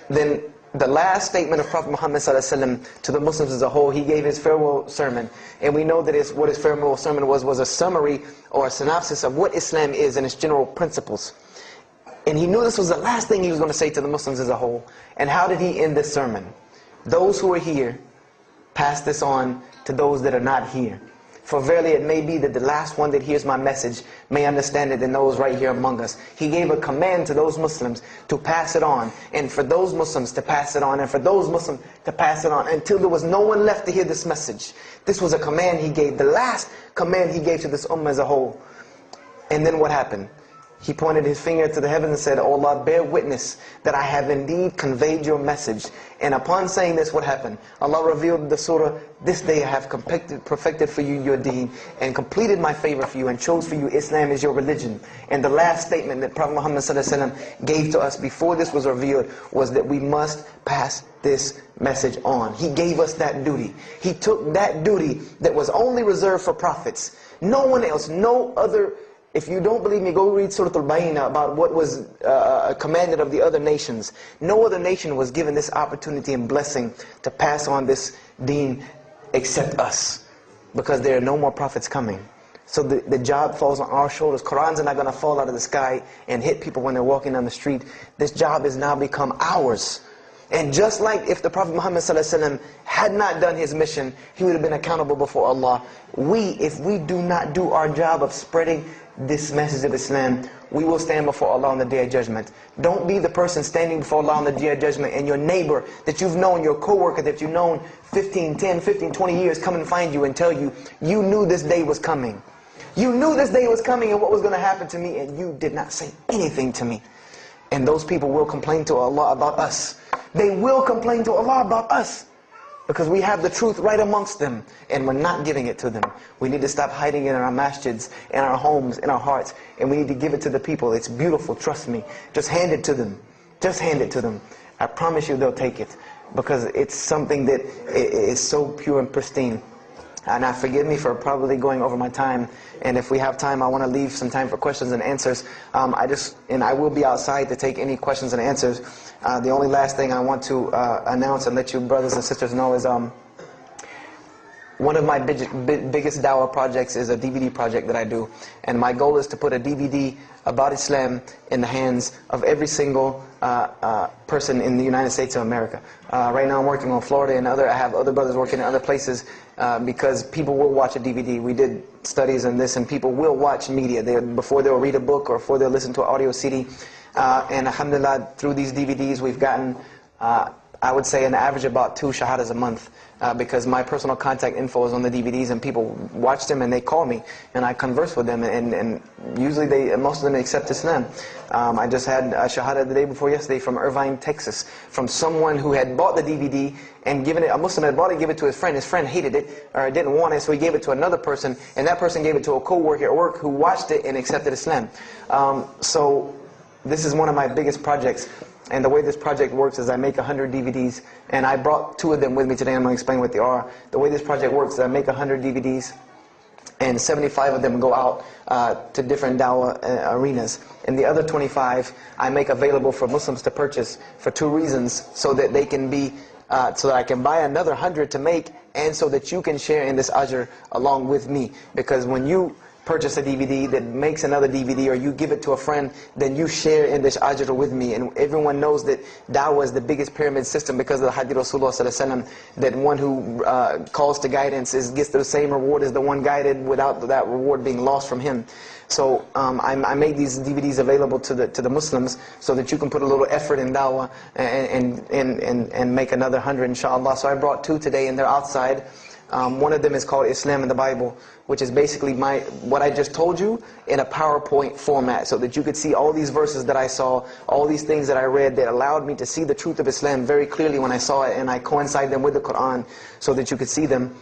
then the last statement of Prophet Muhammad ﷺ to the Muslims as a whole, he gave his farewell sermon. And we know that what his farewell sermon was a summary or a synopsis of what Islam is and its general principles. And he knew this was the last thing he was going to say to the Muslims as a whole. And how did he end this sermon? Those who are here, pass this on to those that are not here. For verily it may be that the last one that hears my message may understand it than those right here among us. He gave a command to those Muslims to pass it on, and for those Muslims to pass it on, and for those Muslims to pass it on, until there was no one left to hear this message. This was a command he gave, the last command he gave to this ummah as a whole. And then what happened? He pointed his finger to the heavens and said, "O Allah, bear witness that I have indeed conveyed your message." And upon saying this, what happened? Allah revealed the surah, "This day I have perfected for you your deen, and completed my favor for you, and chose for you Islam as your religion." And the last statement that Prophet Muhammad ﷺ gave to us before this was revealed was that we must pass this message on. He gave us that duty. He took that duty that was only reserved for prophets. No one else, no other. If you don't believe me, go read Surah Al-Bayna about what was commanded of the other nations. No other nation was given this opportunity and blessing to pass on this deen except us. Because there are no more prophets coming. So the job falls on our shoulders. Qurans are not going to fall out of the sky and hit people when they're walking down the street. This job has now become ours. And just like if the Prophet Muhammad ﷺ had not done his mission, he would have been accountable before Allah. If we do not do our job of spreading this message of Islam, we will stand before Allah on the Day of Judgment. Don't be the person standing before Allah on the Day of Judgment and your neighbor that you've known, your co-worker that you've known 10, 15, 20 years come and find you and tell you, you knew this day was coming. You knew this day was coming and what was going to happen to me, and you did not say anything to me. And those people will complain to Allah about us. They will complain to Allah about us. Because we have the truth right amongst them, and we're not giving it to them. We need to stop hiding it in our masjids, in our homes, in our hearts, and we need to give it to the people. It's beautiful, trust me. Just hand it to them. Just hand it to them. I promise you they'll take it, because it's something that is so pure and pristine. And now forgive me for probably going over my time, and if we have time, I want to leave some time for questions and answers. I will be outside to take any questions and answers. The only last thing I want to announce and let you brothers and sisters know is one of my biggest dawah projects is a DVD project that I do. And my goal is to put a DVD about Islam in the hands of every single person in the United States of America. Right now I'm working on Florida and I have other brothers working in other places because people will watch a DVD. We did studies on this, and people will watch media before they'll read a book or before they'll listen to an audio CD. And alhamdulillah, through these DVDs we've gotten I would say an average about 2 shahadas a month, because my personal contact info is on the DVDs, and people watch them and they call me and I converse with them, and usually most of them accept Islam. I just had a shahada the day before yesterday from Irvine, Texas, from someone who had bought the DVD and given it, a Muslim had bought it, gave it to his friend. His friend hated it or didn't want it, so he gave it to another person, and that person gave it to a co-worker at work who watched it and accepted Islam. So this is one of my biggest projects. And the way this project works is I make 100 DVDs, and I brought 2 of them with me today. I'm going to explain what they are. The way this project works is I make 100 DVDs, and 75 of them go out to different dawah arenas. And the other 25 I make available for Muslims to purchase for 2 reasons: so that they can be, so that I can buy another 100 to make, and so that you can share in this ajr along with me. Because when you purchase a DVD that makes another DVD, or you give it to a friend, then you share in this ajr with me. And everyone knows that da'wah is the biggest pyramid system because of the hadith Rasulullah sallallahu alaihi wasallam, that one who calls to guidance gets the same reward as the one guided, without that reward being lost from him. So I made these DVDs available to the Muslims, so that you can put a little effort in da'wah and make another 100 inshallah. So I brought 2 today, and they're outside. One of them is called Islam in the Bible, which is basically what I just told you in a PowerPoint format, so that you could see all these verses that I saw, all these things that I read that allowed me to see the truth of Islam very clearly when I saw it, and I coincide them with the Quran so that you could see them.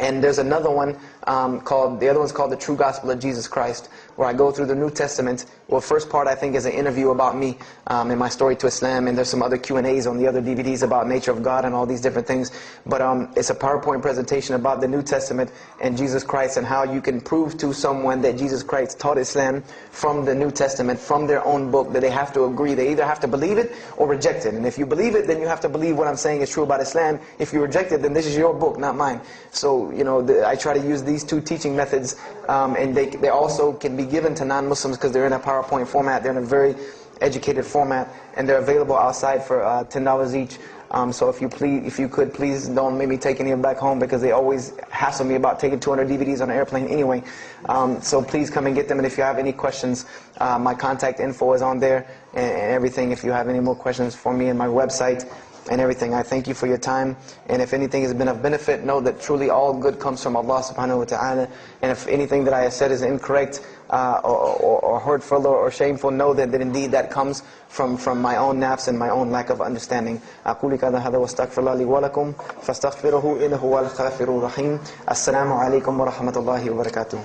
And there's another one the other one's called The True Gospel of Jesus Christ, where I go through the New Testament. Well, first part I think is an interview about me and my story to Islam, and there's some other Q&As on the other DVDs about nature of God and all these different things. But it's a PowerPoint presentation about the New Testament and Jesus Christ, and how you can prove to someone that Jesus Christ taught Islam from the New Testament, from their own book, that they have to agree. They either have to believe it or reject it. And if you believe it, then you have to believe what I'm saying is true about Islam. If you reject it, then this is your book, not mine. So, you know, I try to use these 2 teaching methods, and they also can be given to non-Muslims because they're in a PowerPoint format. They're in a very educated format, and they're available outside for $10 each. So if you could, please don't make me take any of them back home, because they always hassle me about taking 200 DVDs on an airplane anyway. So please come and get them. And if you have any questions, my contact info is on there and everything. If you have any more questions for me, and my website and everything. I thank you for your time, and if anything has been of benefit, know that truly all good comes from Allah subhanahu wa ta'ala. And if anything that I have said is incorrect or hurtful or shameful, know that indeed that comes from my own nafs and my own lack of understanding. أقول هذا واستغفر الله لي ولكم فاستغفروه إنه هو الغفور الرحيم. السلام عليكم ورحمة الله وبركاته.